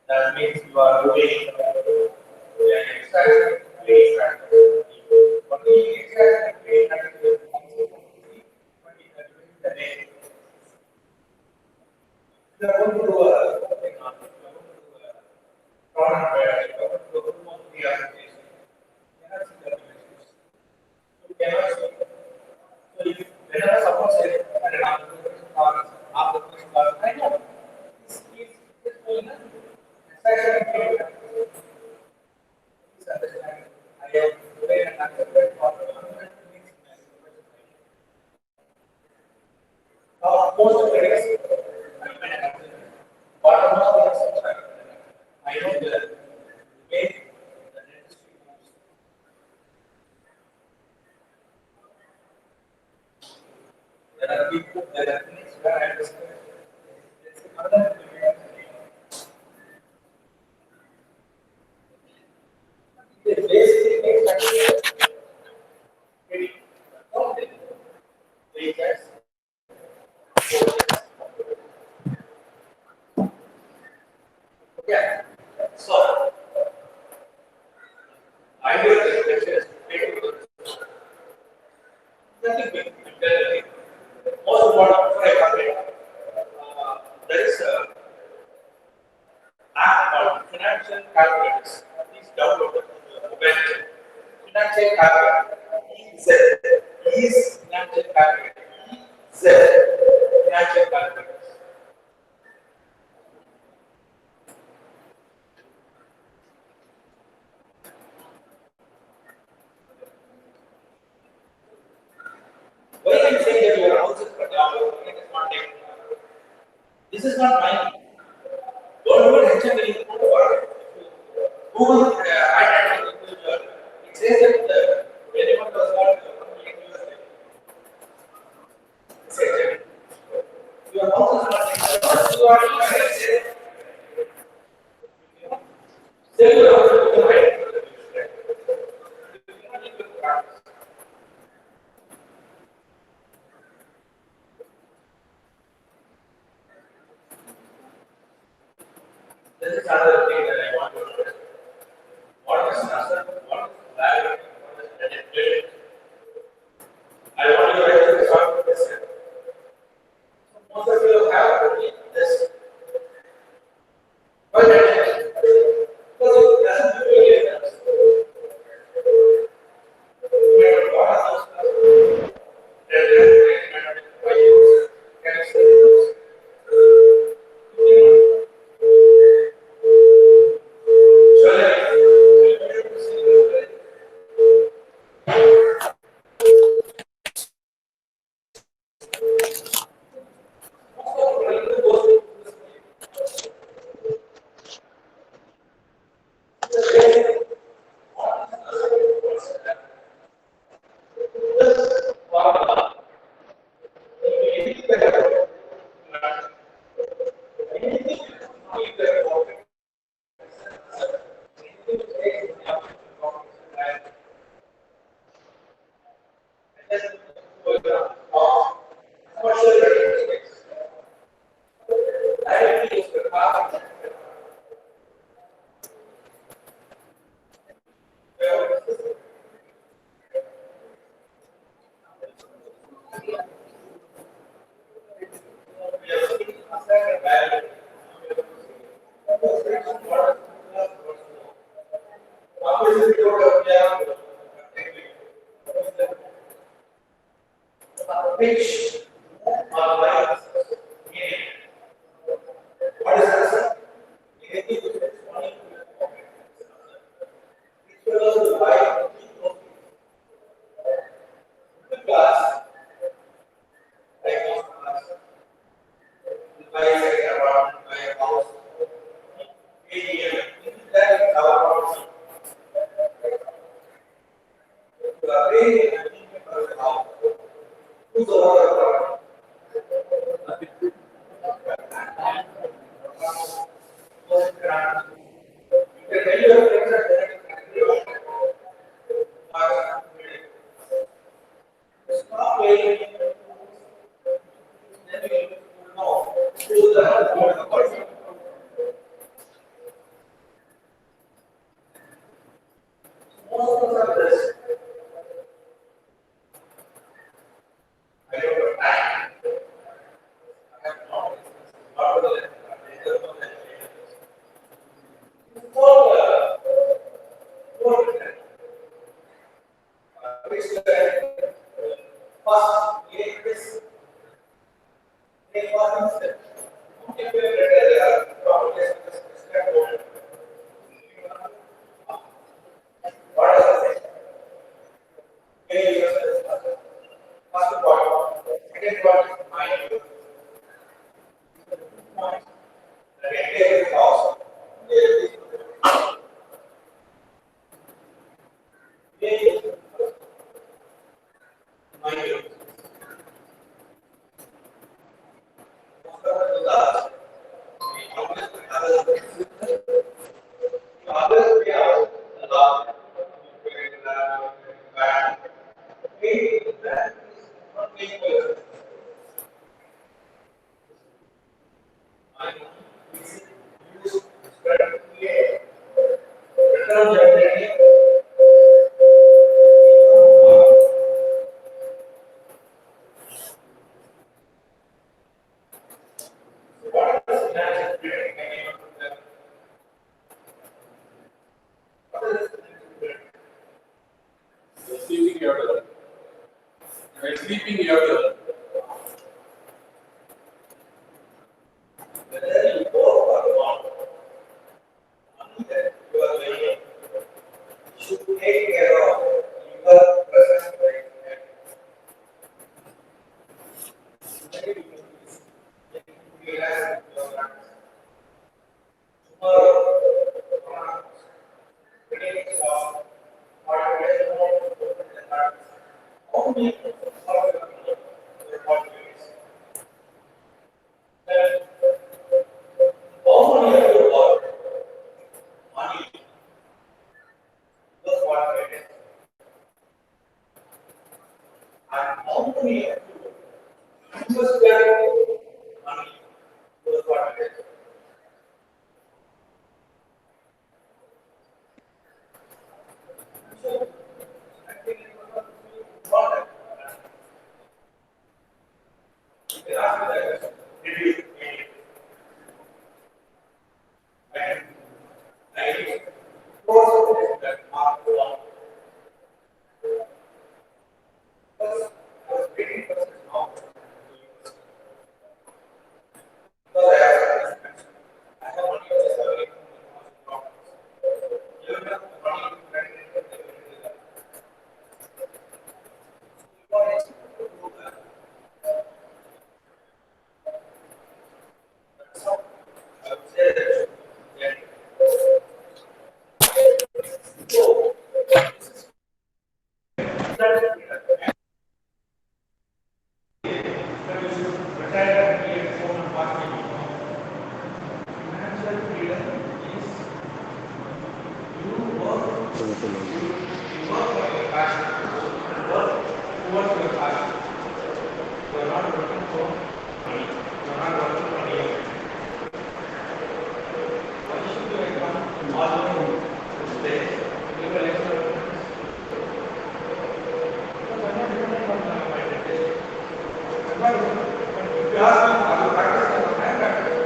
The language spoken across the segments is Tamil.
That means you are doing an extraction, pre-extraction. For doing extraction, pre-extraction, but in the day, you are going to do something on it. You are going to do a product where you are going to do a full pre-application. You cannot see the relationships. You cannot see. So if whenever someone says, "I have the question cards, have the question cards," I know this is going on. Extraction, pre-extraction. Please understand. I have today and accepted for 100 things in my profession. Now, most of the days, I may have to. What are most of the things I know the way the industry moves. There are people, there are things where I understand. There's another the basic things that we don't do. They just yeah. So, I will just nothing big. Most important for there is a app called Financial Calculators. Please download it on your mobile. Financial Calculator. Ease Financial Calculator. EZ Financial Calculators. Why I am saying that your house is cut down, it is not taken. This is not mine. Don't even mention the input for Google I individual. It says that the element was not your house is not taken. You are still you have to do right. This is another thing that I want to address. What is NASA? What is value? What is predicted? I want you guys to start with this. Most of you have this. Why not? Because it doesn't do any of this. No matter what others do, can I say this? Which are like what is that? Who's the one Most of this, I don't have time. I have not discussed what will for which first make this make one step. If you are probably what is it? First point. Second point is mind. Point. The entire house. Mind. Others we are love. That is not being return generating what is financial trading? Sleeping yoga. Right, sleeping yoga. Whether you go or not, money that you are making should take care of your present life. Maybe you realize tomorrow, today is off, or today is not, only for your confidence. Then, only your money, those what it is, and only invest their money, those what it is. So, I think it was important. They ask me that, did you and I also that mark one. First, I was reading first now. Because I have money just away from you have money so I would say that yeah. So retire and create phone and marketing. Financial freedom is you work for your passion and work towards your passion. You are not working for money. You are not working for anything. Why should you come all the way to this place? Give a lecture. Because I'm not dependent on my education. I'm not dependent. If you ask me, are you practicing? I am practicing.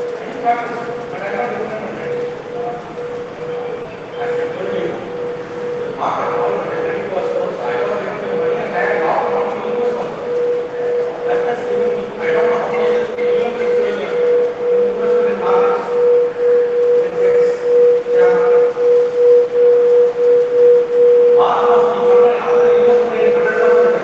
I am practicing, but I am not dependent on education. As I told you, after all, when I was close, I was making money and I had a lot of money to invest also. That has given me, I don't know how much it is, even if it's investment in knowledge, it gets, yeah. Almost you want another investment in 100,000.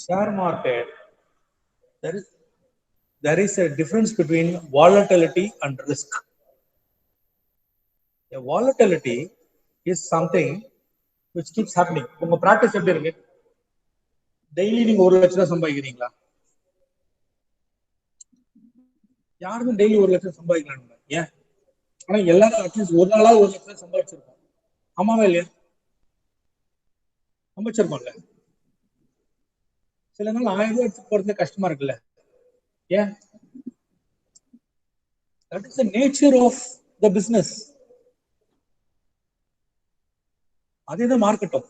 Share market, there is a difference between volatility and risk. A volatility is something which keeps happening. உங்க பிராக்டிஸ் எப்படி இருக்கு? டெய்லி நீங்க 1 லட்சம் ரூபாய் சம்பாதிக்கிறீங்களா? யாருமே டெய்லி 1 லட்சம் சம்பாதிக்கலாம். ஏன்? ஆனா எல்லாரும் அட்லீஸ்ட் ஒரு நாளாவது 1 லட்சம் சம்பாதிச்சிருக்கோம். ஆமாவா இல்லையா? சம்பாதிச்சிருக்கோம்ல. சில நாள் 1000 ரூபாய் எடுத்து போறது கஷ்டமா இருக்குல்ல. ஏன்? That is the nature of the business. அதே மார்க்கெட்டும்.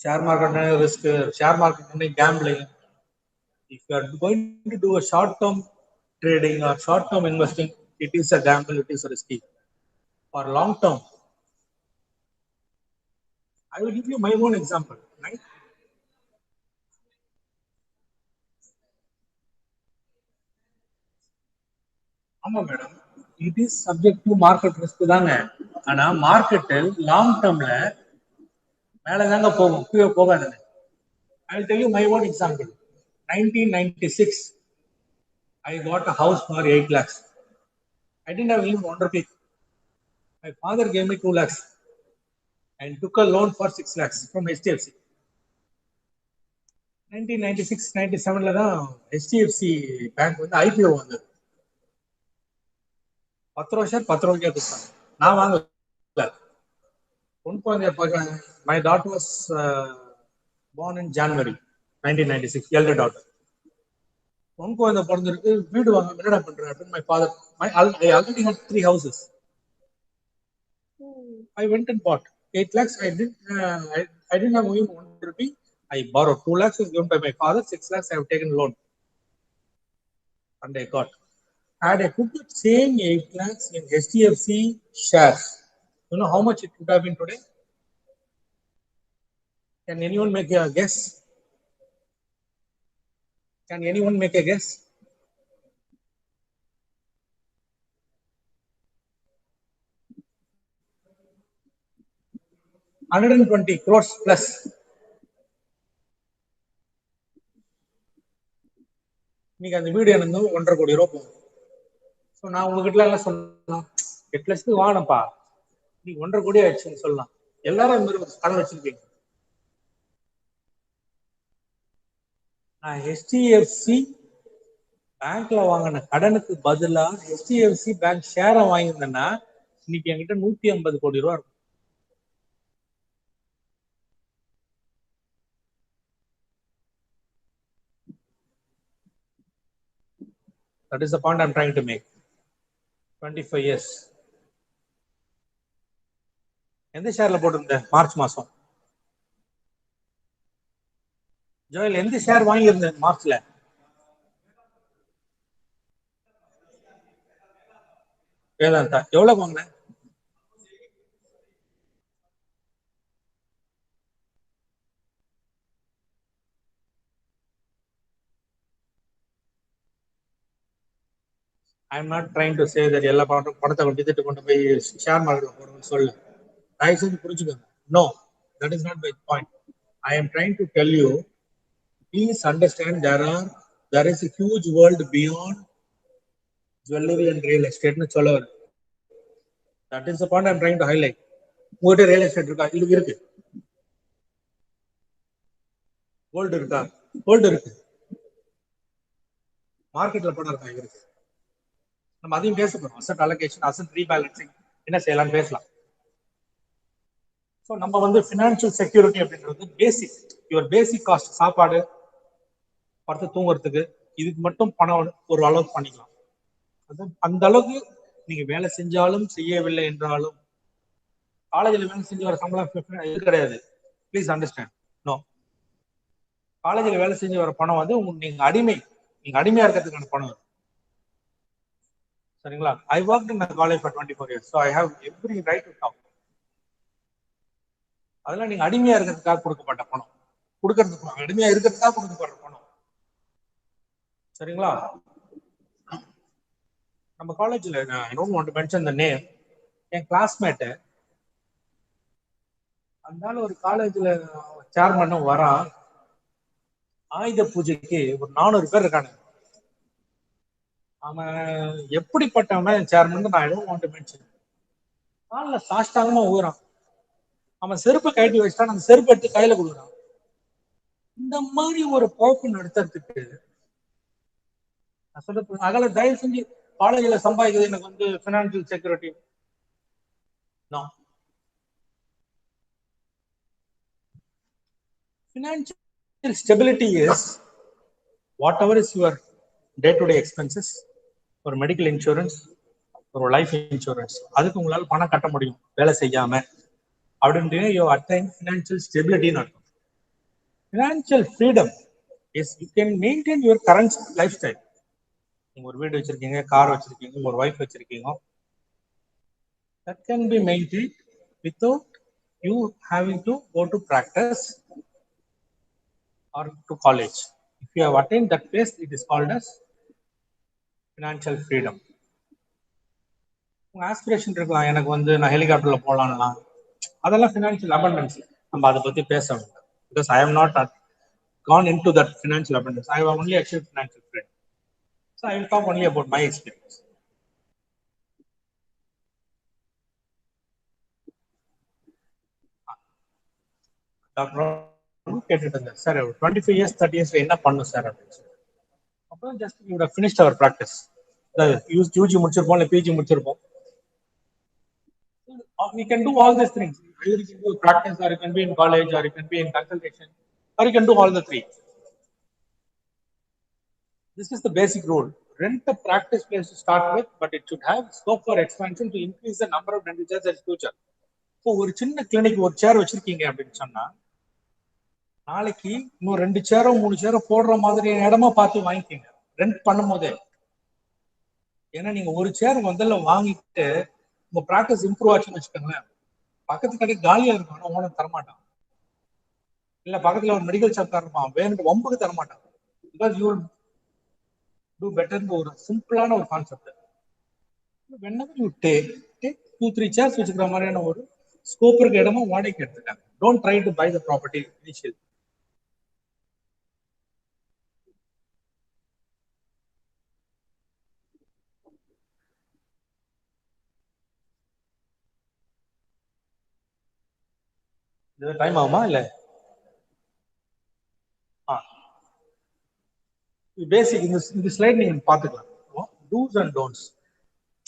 Share market risk, share market gambling. If you are going to do a short-term trading or short-term investing, it is a gamble, it is a risky. For long-term, I will give you my own example, right? ஆமா madam, it is subject to market risk தாங்க. ஆனா மார்க்கெட்டில் லாங் டர்ம்ல மேல தாங்க போகும், கீழே போகாதுங்க. I will tell you my own example. 1996, I got a house for 8 lakhs. I didn't have even 1 rupee. My father gave me 2 lakhs and took a loan for 6 lakhs from HDFC. 1996-97 தான் HDFC பேங்க் வந்து IPO வந்தது. 10 வருஷம் 10 ரூபாய்க்கு கொடுத்தாங்க. நான் வாங்கல. My daughter was born in January 1996, elder daughter. பொன் குழந்தை பிறந்திருக்கு, வீடு வாங்க என்னடா பண்ற அப்படின்னு my father, I already had 3 houses. I went and bought 8 lakhs. I didn't have even 1 rupee. I borrowed 2 lakhs was given by my father, 6 lakhs I have taken loan and I got. Had I put the same 8 lakhs in HDFC shares, you know how much it would have been today? Can anyone make a guess? Can anyone make a guess? $120 crores plus. நீங்க அந்த வீடு எனக்கு 1.5 கோடி ரூபாய் போகும். ஸோ நான் உங்ககிட்ட எல்லாம் சொல்லலாம், 8 லட்சத்துக்கு வாங்கினப்பா, நீ 1.5 கோடி ஆயிடுச்சுன்னு சொல்லலாம். எல்லாரும் இந்த மாதிரி கடன் வச்சிருக்கீங்க. நான் HDFC பேங்க்ல வாங்கின கடனுக்கு பதிலா HDFC பேங்க் ஷேரை வாங்கியிருந்தேன்னா இன்னைக்கு என்கிட்ட 150 கோடி ரூபாய் இருக்கும். That is the point I'm trying to make. 25 years. எந்த ஷேர்ல போட்டிருந்த மார்ச் மாசம்? ஜோயல் எந்த ஷேர் வாங்கியிருந்த மார்ச்ல? வேதாந்தா. எவ்வளவு வாங்கின? I am not trying to say that எல்லா பணத்தை விட்டுட்டு கொண்டு போய் ஷேர் மார்க்கெட்ல போடணும்னு சொல்ல. தயவு செஞ்சு புரிஞ்சுக்கோங்க. No, that is not my point. I am trying to tell you, please understand there is a huge world beyond jewelry and real estate னு சொல்ல வரேன். That is the point I am trying to highlight. உங்ககிட்ட ரியல் எஸ்டேட் இருக்கா? இருக்கு. கோல்டு இருக்கா? கோல்டு இருக்கு. மார்க்கெட்ல பணம் இருக்கா? இருக்கு. நம்ம அதையும் பேச போறோம். அசெட் அலோகேஷன், அசெட் ரீபேலன்சிங் என்ன செய்யலாம் பேசலாம். ஸோ நம்ம வந்து ஃபினான்ஷியல் செக்யூரிட்டி அப்படின்றது பேசிக், யுவர் பேசிக் காஸ்ட், சாப்பாடு, படுத்து தூங்குறதுக்கு, இதுக்கு மட்டும் பணம் ஒரு அளவுக்கு பண்ணிக்கலாம். அது அந்த அளவுக்கு நீங்க வேலை செஞ்சாலும் செய்யவில்லை என்றாலும், காலேஜில் வேலை செஞ்சு வர சம்பளம் இது கிடையாது. Please understand. நோ, காலேஜில் வேலை செஞ்சு வர பணம் வந்து நீங்க அடிமையா இருக்கிறதுக்கான பணம். சரிங்களா? I work in college for 24 years, so I have every right to talk. அதெல்லாம் நீங்க அடிமையா இருக்கிறதுக்காக கொடுக்கப்பட்ட பணம், கொடுக்கறதுக்கு அடிமையா இருக்கிறதுக்காக கொடுக்கப்படுற பணம். சரிங்களா? நம்ம காலேஜ்ல I don't want to mention the name, N classmate அதனால ஒரு காலேஜ்ல சேர்மனும் வரான். ஆயுத பூஜைக்கு ஒரு 400 பேர் இருக்காங்க. அவன் எப்படிப்பட்டவன் சேர்மன் நான் I don't want to mention. காலில் சாஷ்டாங்கமா ஊறான். அவன் செருப்பை கழட்டி வச்சுட்டான், அந்த செருப்பு எடுத்து கையில கொடுக்குறான். இந்த மாதிரி ஒரு போக்கு நடத்துறதுக்கு நான் சொல்ல அகல தயவு செஞ்சு காலேஜ்ல சம்பாதிக்கிறது எனக்கு வந்து financial security. Financial stability is whatever is your day-to-day expenses, ஒரு மெடிக்கல் இன்சூரன்ஸ், ஒரு லைஃப் இன்சூரன்ஸ், அதுக்கு உங்களால பணம் கட்ட முடியும் வேலை செய்யாம அப்படின்ட்டு யூ அட்டைன் ஃபினான்ஷியல் ஸ்டெபிலிட்டின்னு அர்த்தம். Financial freedom is you can maintain your current life style. நீங்க ஒரு வீடு வச்சிருக்கீங்க, கார் வச்சிருக்கீங்க, ஒரு ஒய்ஃப் வச்சிருக்கீங்க, that can be maintained without you having to go to practice or to college. If you have attained that place, it is called as financial freedom. உங்க ஆஸ்பிரேஷன் இருக்கலாம், எனக்கு வந்து நான் ஹெலிகாப்டர்ல போகலாம்லாம், அதெல்லாம் ஃபினான்ஷியல் அபண்டன்ஸ். நம்ம அதை பத்தி பேச வேண்டாம். Because I have not gone into that financial abundance. I have only achieved financial freedom. So I will talk only about my experience. கேட்டுட்டு இருந்தேன் சார், 25 years 30 years என்ன பண்ணும் சார் அப்படின்னு சொல்லி. அப்புறம் just you would finished our practice. UG முடிச்சிருப்போம், இல்லை பிஜி முடிச்சிருப்போம். We can do all these things. Either you can do practice, or you can be in college, or you can be in consultation, or you can do all the three. This is the basic rule. Rent a practice place to start with, but it should have scope for expansion to increase the number of dental chairs in future. So ஒரு சின்ன கிளினிக் ஒரு சேர் வச்சிருக்கீங்க அப்படின்னு சொன்னா, நாளைக்கு இன்னும் 2 சேரோ 3 சேரோ போடுற மாதிரி இடமா பார்த்து வாங்கிக்கீங்க ரெண்ட் பண்ணும் போதே. ஏன்னா நீங்க ஒரு சேர் முதல்ல வாங்கிட்டு உங்க பிராக்டிஸ் இம்ப்ரூவ் ஆச்சுன்னு வச்சுக்கோங்களேன், பக்கத்து கடை காலியா இருக்கும், ஆனா ஓனர் தரமாட்டான். இல்ல பக்கத்துல ஒரு மெடிக்கல் ஷாப் இருப்பான், வேணுட்டு வம்புக்கு தரமாட்டான். Because you will do better ஒரு சிம்பிளான ஒரு concept. whenever you take 2-3 chairs வச்சுக்கிற மாதிரியான ஒரு ஸ்கோப் இருக்க இடமா வாடகைக்கு எடுத்துட்டாங்க. don't try to buy the property initially. இது டைம் ஆகுமா இல்ல? பேசிக் இந்த ஸ்லைட் நீங்க பாத்துக்கலாம். do's and don'ts.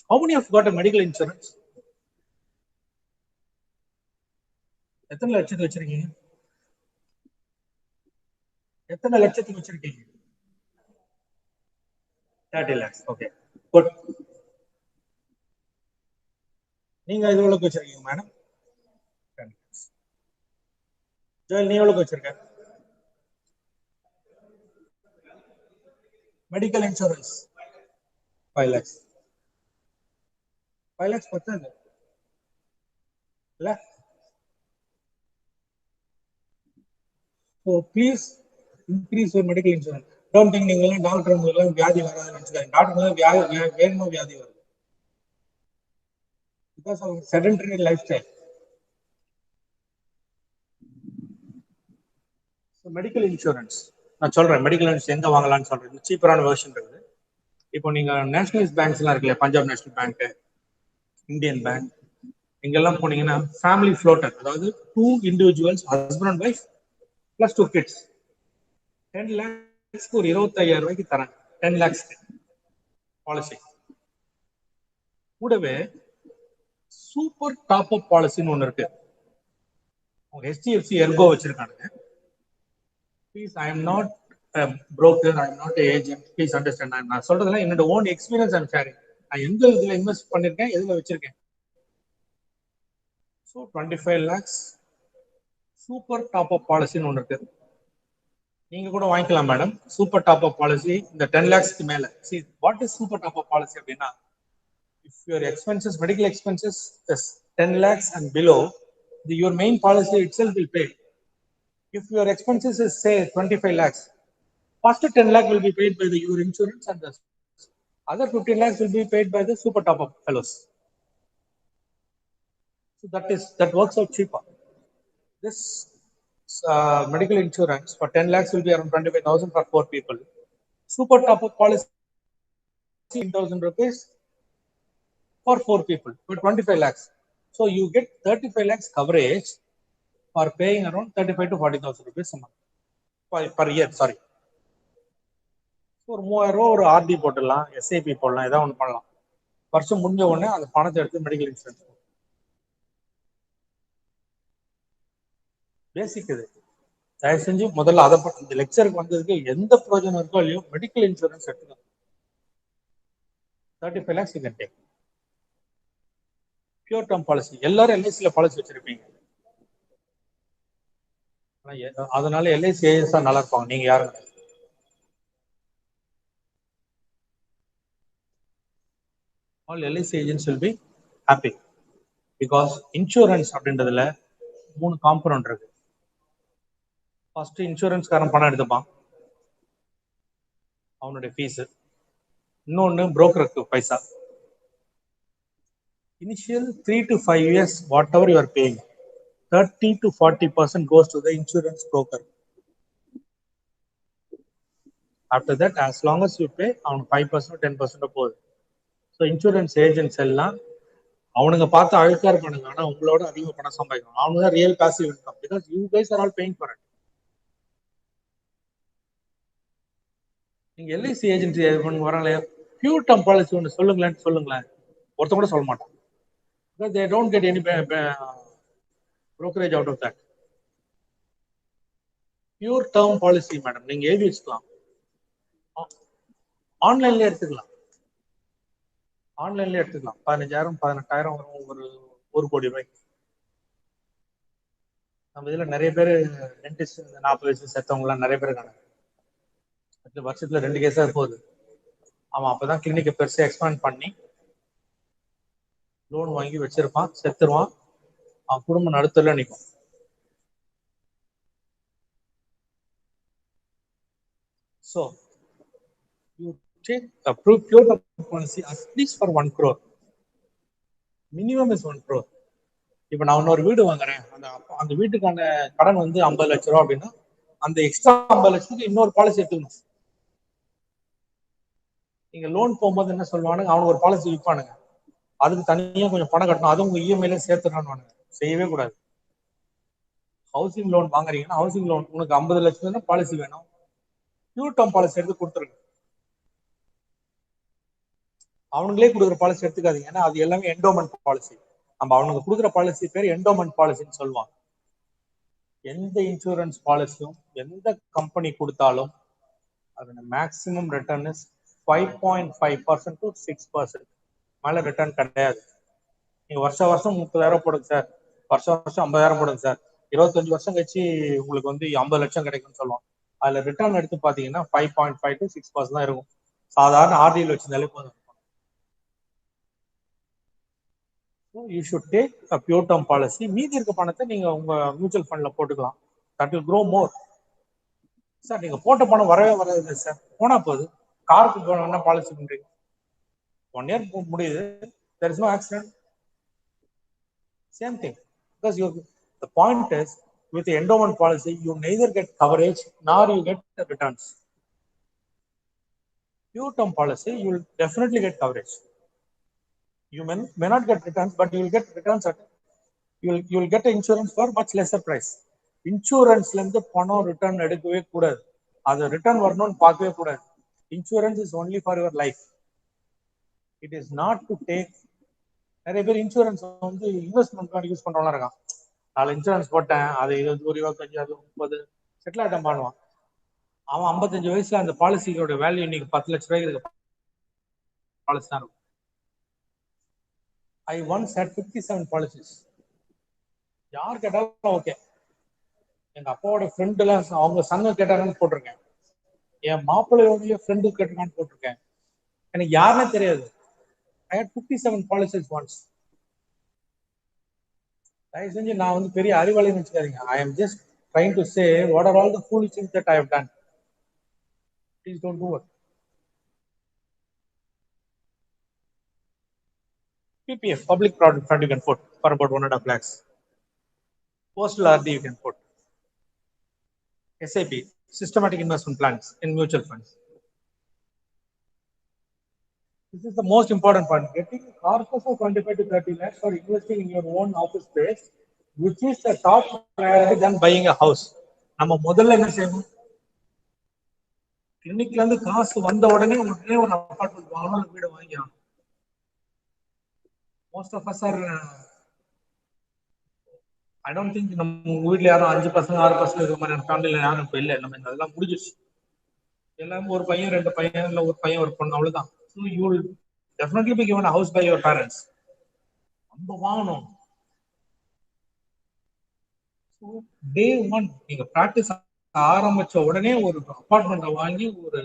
how many of got a medical insurance? எத்தனை லட்சத்துக்கு வச்சிருக்கீங்க? எத்தனை லட்சத்துக்கு வச்சிருக்கீங்க? 30 lakhs. Okay good. நீங்க இது எவ்வளவுக்கு வச்சிருக்கீங்க மேடம்? 10 lakhs. ஜோயல் நீ எவ்வளவுக்கு வச்சிருக்க மெடிக்கல் இன்சூரன்ஸ்? 5 lakhs. 5 lakhs பத்தாது இல்ல? So please increase your medical insurance. Don't think நீங்க எல்லாம் டாக்டர் எல்லாம் வியாதி வராதுன்னு நினைச்சுக்காங்க. டாக்டர் எல்லாம் வேணுமோ வியாதி வருது. Because of sedentary lifestyle. So medical insurance நான் சொல்றேன், மெடிக்கல் இன்சூரன்ஸ் எங்க வாங்கலாம்னு சொல்றேன். சீப்பரான வெர்ஷன் இருக்குது. இப்போ நீங்க நேஷனலைஸ் பேங்க்ஸ் எல்லாம் இருக்குல்ல, Punjab national bank, Indian bank, இங்கெல்லாம் போனீங்கன்னா ஃபேமிலி ஃப்ளோட்டர், அதாவது 2 individuals, husband and wife plus 2 kids, 10 lakhs ஒரு 25,000 ரூபாய்க்கு தராங்க. 10 lakhs பாலிசி. கூடவே சூப்பர் டாப் அப் பாலிசின்னு ஒண்ணு இருக்கு. உங்க HDFC எர்கோ வச்சிருக்காங்க. Please, I am not broker, I am not an agent, please understand. நான் சொல்றதெல்லாம் என்னோட ஓன் எக்ஸ்பீரியன்ஸ் அண்ட் ஷேரிங். நான் எந்த இதுல இன்வெஸ்ட் பண்ணிருக்கேன், எதுல வச்சிருக்கேன். So 25 lakhs super top up பாலிசின்னு ஒன்று இருக்கு. நீங்க கூட வாங்கிக்கலாம் madam. Super top up policy இந்த 10 lakhs மேல. See what is super top up policy அப்படின்னா, if your expenses, medical expenses is 10 lakhs and below, your main policy itself will pay. If your expenses is say 25 lakhs, first 10 lakh will be paid by your insurance and the other 15 lakhs will be paid by the super top up fellows. So that works out cheaper. This medical insurance for 10 lakhs will be around 25,000 for 4 people. Super top up policy 10,000 rupees for 4 people for 25 lakhs. So you get 35 lakhs coverage for paying around 35 to 40,000 rupees a month per year. Sorry. ஒரு 3000 ரூபா ஒரு ஆர்டி போட்டுடலாம், எஸ்ஐபி போடலாம், ஏதாவது ஒன்று பண்ணலாம். வருஷம் முடிஞ்ச உடனே அந்த பணத்தை எடுத்து மெடிக்கல் இன்சூரன்ஸ். பேசிக் இது. தயவு செஞ்சு முதல்ல அதை இந்த லெக்சருக்கு வந்ததுக்கு எந்த பிரயோஜனம் இருக்கோ இல்லையோ மெடிக்கல் இன்சூரன்ஸ் எடுத்துக்கணும். 35 lakhs you can take. Pure term policy. எல்லாரும் எல்ஐசியில பாலிசி வச்சிருப்பீங்க. அதனால எல்ஐசி ஏஜென்ட்ஸ் தான் நல்லா இருப்பாங்க. நீங்க யாரும் all LIC agents will be happy because insurance அப்படின்றதுல 3 காம்பனன்ட் இருக்கு. ஃபர்ஸ்ட் இன்சூரன்ஸ் காரன் பணம் எடுத்துப்பான், அவனுடைய ஃபீஸ். இன்னொன்னு புரோக்கருக்கு paisa. Initial 3 to 5 years whatever you are paying, 30 to 40% goes to the insurance broker. After that, as long as you pay, அவனுக்கு 5% 10% போகுது. ஸோ இன்சூரன்ஸ் ஏஜென்ட்ஸ் எல்லாம் அவனுங்க பார்த்து அழுக்கா இருப்பானுங்க, ஆனா உங்களோட அதிக பணம் சம்பாதிக்கணும். அவனுங்க தான் real passive income because you guys are all paying for it. நீங்க எல்ஐசி ஏஜென்சி வராங்களே, பியூர் டேர்ம் பாலிசி ஒன்று சொல்லுங்களேன். ஒருத்த கூட சொல்ல மாட்டான். Because they don't get any brokerage out of that. Pure term policy madam நீங்க எழுதி வச்சுக்கலாம், ஆன்லைன்ல எடுத்துக்கலாம். 15,000 18,000 வரும், ஒரு கோடி ரூபாய்க்கு. நம்ம இதுல நிறைய பேர் டென்டிஸ்ட் 40 வயசு செத்தவங்க எல்லாம் நிறைய பேர் இருக்காங்க. வருஷத்துல 2 கேஸா போகுது. அவன் அப்பதான் கிளினிக்கை பெருசா எக்ஸ்பேண்ட் பண்ணி லோன் வாங்கி வச்சிருப்பான், செத்துருவான், அவன் குடும்பம் நடுத்தல நிற்கும். So you take a pure policy at least for 1 crore. Minimum is 1 crore. இப்ப நான் இன்னொரு வீடு வாங்குறேன், அந்த வீட்டுக்கான கடன் வந்து 50 லட்சம் ரூபா அப்படின்னா அந்த எக்ஸ்ட்ரா 50 லட்சத்துக்கு இன்னொரு பாலிசி எடுத்துக்கணும். நீங்க லோன் போகும்போது என்ன சொல்லுவானுங்க, அவனுக்கு ஒரு பாலிசி விற்பானுங்க, அதுக்கு தனியா கொஞ்சம் பணம் கட்டணும், அதுவும் உங்க இஎம்ஐல சேர்த்துடணும். செய்யவே கூடாது. ஹவுசிங் லோன் வாங்குறீங்கன்னா ஹவுசிங் லோன் உனக்கு 50 லட்சம் பாலிசி வேணும், பியூர் டேர்ம் பாலிசி எடுத்து கொடுத்துருங்க. அவனுங்களே கொடுக்குற பாலிசி எடுத்துக்காதீங்க, ஏன்னா அது எல்லாமே என்டோமெண்ட் பாலிசி. நம்ம அவனுக்கு கொடுக்குற பாலிசி பேர் என்டோமெண்ட் பாலிசின்னு சொல்லுவாங்க. எந்த இன்சூரன்ஸ் பாலிசியும் எந்த கம்பெனி கொடுத்தாலும் அதோட மேக்சிமம் ரிட்டர்ன் இஸ் 5.5% to 6%. மேல ரிட்டர்ன் கிடையாது. நீங்க வருஷம் 30,000 போடுங்க சார், வருஷம் 50,000 போடுங்க சார், 25 வருஷம் கழிச்சு உங்களுக்கு வந்து 50 லட்சம் கிடைக்கும்னு சொல்லுவோம். அதுல ரிட்டர்ன் எடுத்து பாத்தீங்கன்னா 5.5 to 6% தான் இருக்கும். சாதாரண ஆர்டியில் வச்சிருந்தாலே போதும். You should take a pure term policy. மீதி இருக்க பணத்தை நீங்க உங்க மியூச்சுவல் ஃபண்ட்ல போட்டுக்கலாம். That will grow more. Sir நீங்க போட்ட பணம் வரவே வராது சார், போனா போகுது. காருக்கு என்ன பாலிசி பண்றீங்க, 1 year முடியுது, there is no accident, same thing. Because the point is, with the endowment policy you neither get coverage nor you get the returns. Pure term policy you will definitely get coverage. You may not get returns, but you will get returns at you will get insurance for much lesser price. இன்சூரன்ஸ்ல இருந்து பணம் ரிட்டர்ன் எடுக்கவே கூடாது, அது ரிட்டர்ன் வரணும்னு பார்க்கவே கூடாது. Insurance is only for your life, it is not to take. நிறைய பேர் இன்சூரன்ஸ் வந்து இன்வெஸ்ட்மெண்ட் யூஸ் பண்றவங்க இருக்கான். நாலு இன்சூரன்ஸ் போட்டேன், அது 20, 25, 30 செட்டில் ஆட்டம் பண்ணுவான். அவன் 55 வயசுல அந்த பாலிசியோட வேல்யூ இன்னைக்கு 10 லட்சம் ரூபாய்க்கு பாலிசி தான் இருக்கும். I once had 57 policies. யார் கேட்டாலும் ஓகே, எங்க அப்பாவோட ஃப்ரெண்ட் எல்லாம் அவங்க சங்க கேட்டாங்கன்னு போட்டிருக்கேன். என் மாப்பிள்ளையோடைய ஃப்ரெண்டு கேட்டாங்கன்னு போட்டிருக்கேன். எனக்கு யாருன்னே தெரியாது. I had 57 policies once. தயவு செஞ்சு நான் வந்து பெரிய அறிவாளின்னு வச்சுக்காதீங்க. I am just trying to say what are all the foolish things that I have done. Please don't do it. PPF, public product fund you can put for about 1.5 lakhs. Postal RD you can put. SIP, systematic investment plans in mutual funds. This is the most important part. Getting a corpus of 25 to 30 lakhs for investing in your own office space, which is the top priority than buying a house. நம்ம முதல்ல என்ன செய்யணும்? கிளினிக்ல இருந்து காசு வந்த உடனே ஒரு அபார்ட்மெண்ட் வாங்கணும், வீடு வாங்கிக்கணும். Most of us are I don't think நம்ம வீட்ல யாரும் 5 பசங்க 6 பசங்க இருக்க மாதிரி ஃபேமிலில யாரும் இப்ப இல்ல. நம்ம அதெல்லாம் முடிஞ்சிச்சு. எல்லாரும் ஒரு பையன் 2 பையன் இல்ல ஒரு பையன் ஒரு பொண்ணு அவ்வளவுதான். So you will definitely be given a house by your parents. நம்ம வாங்கணும். So day one நீங்க பிராக்டிஸ் ஆரம்பிச்ச உடனே ஒரு அபார்ட்மெண்ட்டை வாங்கி ஒரு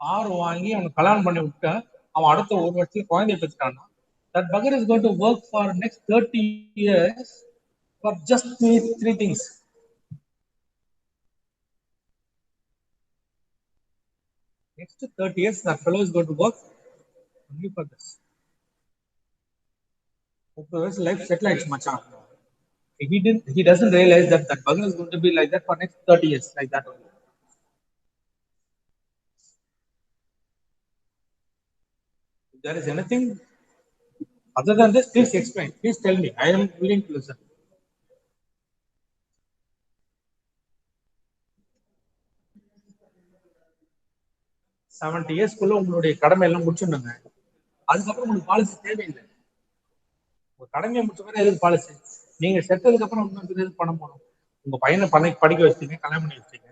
கார் வாங்கி அவனுக்கு கல்யாணம் பண்ணி விட்டா அவன் அடுத்த ஒரு வருஷத்துல குழந்தைய பெற்றுட்டான்னா that bugger is going to work for next 30 years for just three things. Next 30 years, that fellow is going to work only for this. His life settled much on. He doesn't realize that that bugger is going to be like that for next 30 years, like that only. If there is anything other than this, please explain. Please tell me. I am willing to listen. 70 years குள்ள உங்களுடைய கடமை எல்லாம் முடிச்சுடுங்க. அதுக்கப்புறம் உங்களுக்கு பாலிசி தேவையில்லை. உங்க கடமையை முடிச்ச பிறகு எதுக்கு பாலிசி? நீங்க செத்ததுக்கு அப்புறம் உங்களுக்கு எதுக்கு பணம் போகணும்? உங்க பையனை படிக்க வச்சிட்டீங்க, கல்யாணம் பண்ணி வச்சிட்டீங்க,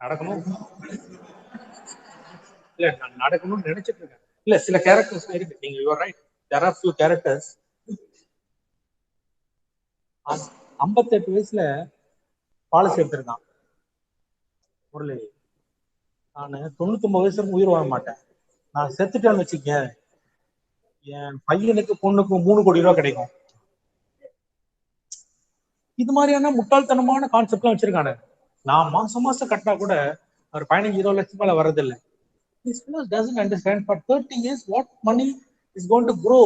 நடக்கணும் இல்ல நடக்கணும்னு நினைச்சிட்டு இருக்கேன். இல்ல சில கேரக்டர்ஸ் இருக்கு. நீங்க you are right. There are few characters 58 வயசுல பாலிசி எடுத்திருக்கான் முரளி. நான் 99 வயசு வரைக்கும் உயிர் வாழ மாட்டேன். நான் செத்துட்டேன்னு வச்சுக்க என் பையனுக்கு பொண்ணுக்கு 3 கோடி ரூபாய் கிடைக்கும். இது மாதிரியான முட்டாள்தனமான கான்செப்ட் வச்சிருக்கானு. நான் மாசம் மாசம் கட்டினா கூட ஒரு 15-20 லட்சம் ரூபாய் வரதில்லை. This fellow doesn't understand for 30 years what money is going to grow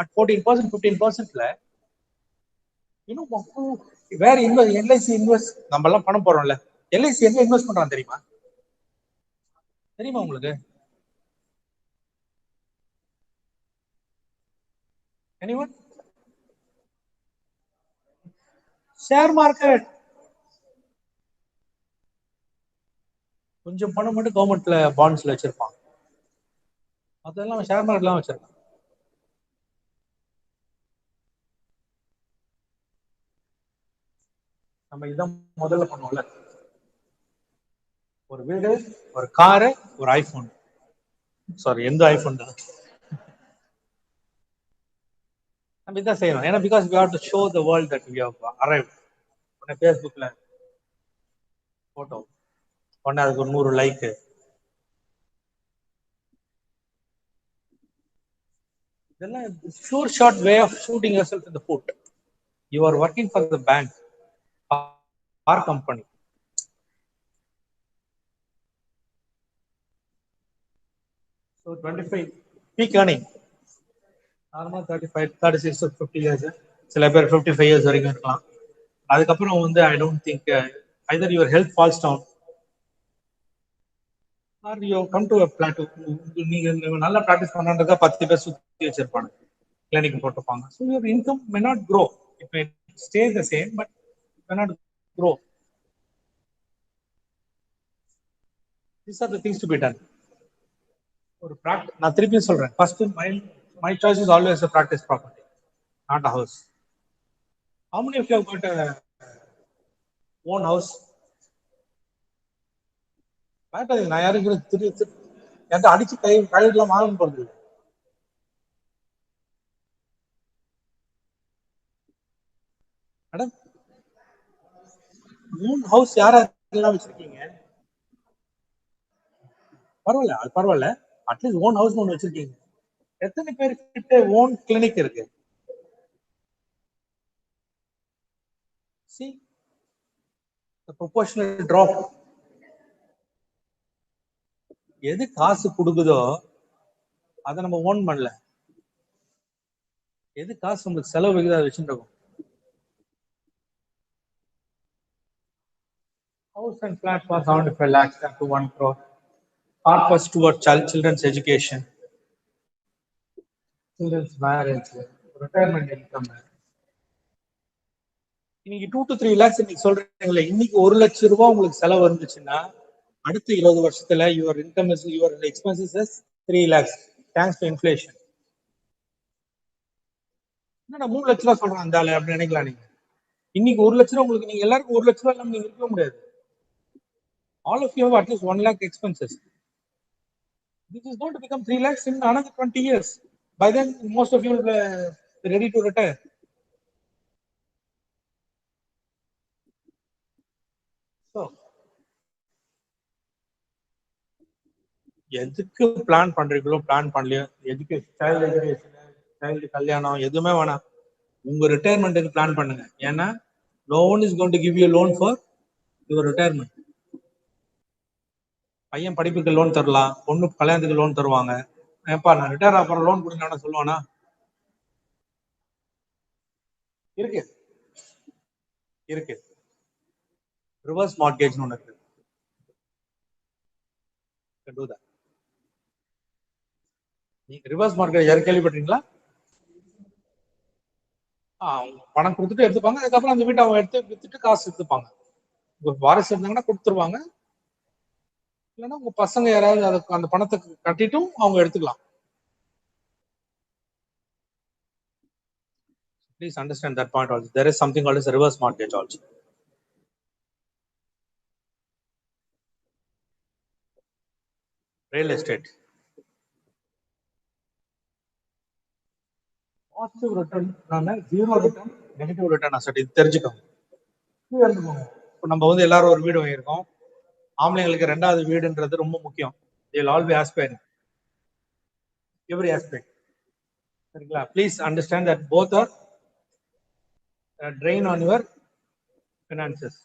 at 14%, 15%. You know, where invest, LIC invest, நம்ம எல்லாம் பணம் போறோம்ல, LIC எங்க இன்வெஸ்ட் பண்றான் தெரியுமா? தெரியுமா உங்களுக்கு? Anyone? Share market. கொஞ்சம் பணம் மட்டும் கவர்மெண்ட்ல பாண்ட்ஸ்ல வச்சிருப்பான். அதெல்லாம் ஷேர் மார்க்கெட்லாம் வச்சிருக்கான். நம்ம இதான் முதல்ல பண்ணுவோம்ல, ஒரு வீடு, ஒரு காரு, ஒரு ஐபோன். சாரி, எந்த ஐபோன் தான் நம்ம இதான் செய்யணும். ஏன்னா because we have to show the world that we have arrived. உடனே ஃபேஸ்புக்ல போட்டோ உடனே அதுக்கு ஒரு 100 லைக். இதெல்லாம் sure short way of shooting yourself in the foot. You are working for the bank or company. So 25 peak earning. நார்மலா 35, 36 to 50 years. சில பேர் 55 years வரைக்கும் இருக்கலாம். அதுக்கப்புறம் வந்து I don't think either your health falls down or you come to a plateau. நீங்க நல்லா பிராக்டிஸ் பண்ணான்றதா 10 பேர் சுத்தி வச்சிருப்பாங்க, கிளினிக் போட்டுப்பாங்க. So your income may not grow. It may stay the same, but it may not grow. These are the things to be done. ஒரு practice, நான் திருப்பியும் சொல்றேன், first my choice is always a practice property, not a house. How many of you have got a own house? நான் யாருக்கு என்கிட்ட அடிச்சு கையெல்லாம் வாங்க போறது இல்லை. மேடம் ஓன் ஹவுஸ் யாரெல்லாம் வச்சிருக்கீங்க? பரவாயில்ல, அது பரவாயில்ல. அட்லீஸ்ட் ஓன் ஹவுஸ் ஒன்று வச்சிருக்கீங்க. எத்தனை பேர்கிட்ட ஓன் கிளினிக் இருக்கு? See the proportional drop. எது காசு கொடுக்குதோ அதை நம்ம ஓன் பண்ணல. எது காசு உங்களுக்கு செலவு வைக்குதோ அதை வச்சுட்டு இருக்கும். House and flat for 75 lakhs up to 1 crore. Purpose toward children's education, children's marriage, retirement income. இன்னைக்கு 2 to 3 lakhs இன்னைக்கு சொல்றீங்களே, இன்னைக்கு 1 லட்சம் ரூபாய் உங்களுக்கு செலவு இருந்துச்சுன்னா அடுத்த 20 வருஷத்துல your income is your expenses is 3 lakhs thanks to inflation. என்ன 3 லட்சம் ரூபாய் சொல்றேன் அந்த ஆளு அப்படி நினைக்கலாம். நீங்க இன்னைக்கு 1 லட்சம் ரூபாய் உங்களுக்கு, நீங்க எல்லாருக்கும் 1 லட்சம் ரூபாய் இல்லாம நீங்க இருக்க முடியாது. All of you have at least 1 lakh expenses. This is going to become 3 lakhs in another 20 years. By then, most of you will be ready to retire. So, எதுக்கு பிளான் பண்றீங்களோ பிளான் பண்ணலையோ, எஜுகேஷன், சைல்டு எஜுகேஷன், சைல்டு கல்யாணம் எதுவுமே வேணாம். உங்க ரிட்டையர்மெண்ட்டுக்கு பிளான் பண்ணுங்க. ஏன்னா no one is going to give you a loan for your retirement. பையன் படிப்புக்கு லோன் தரலாம், பொண்ணு கல்யாணத்துக்கு லோன் தருவாங்க. ஏப்பா நான் ரிட்டையர் ஆகிற லோன் கொடுங்க சொல்லுவானா? இருக்கு இருக்கு. ரிவர்ஸ் மார்ட்கேஜ் ஒன்று இருக்கு. நீங்க ரிவர்ஸ் மார்க்கெட் யாரும் கேள்விப்பட்டீங்களா? பணம் கொடுத்துட்டு எடுத்துப்பாங்க, அதுக்கப்புறம் அந்த வீட்டை அவங்க எடுத்து வித்துட்டு காசு எடுத்துப்பாங்க. வாரிசு இருந்தாங்கன்னா கொடுத்துருவாங்க, இல்லைன்னா உங்க பசங்க யாராவது அதுக்கு அந்த பணத்தை கட்டிட்டும் அவங்க எடுத்துக்கலாம். Please understand that point also. There is something called as a reverse mortgage also. Real estate. Positive return, zero return, negative return asset. இது தெரிஞ்சுக்கோங்க. இப்போ நம்ம வந்து எல்லாரும் ஒரு வீடு வாங்கியிருக்கோம். ஆம்பளைங்களுக்கு 2வது வீடுன்றது ரொம்ப முக்கியம். They will always aspire every aspect. சரிங்களா? Please understand that both are drain on your finances.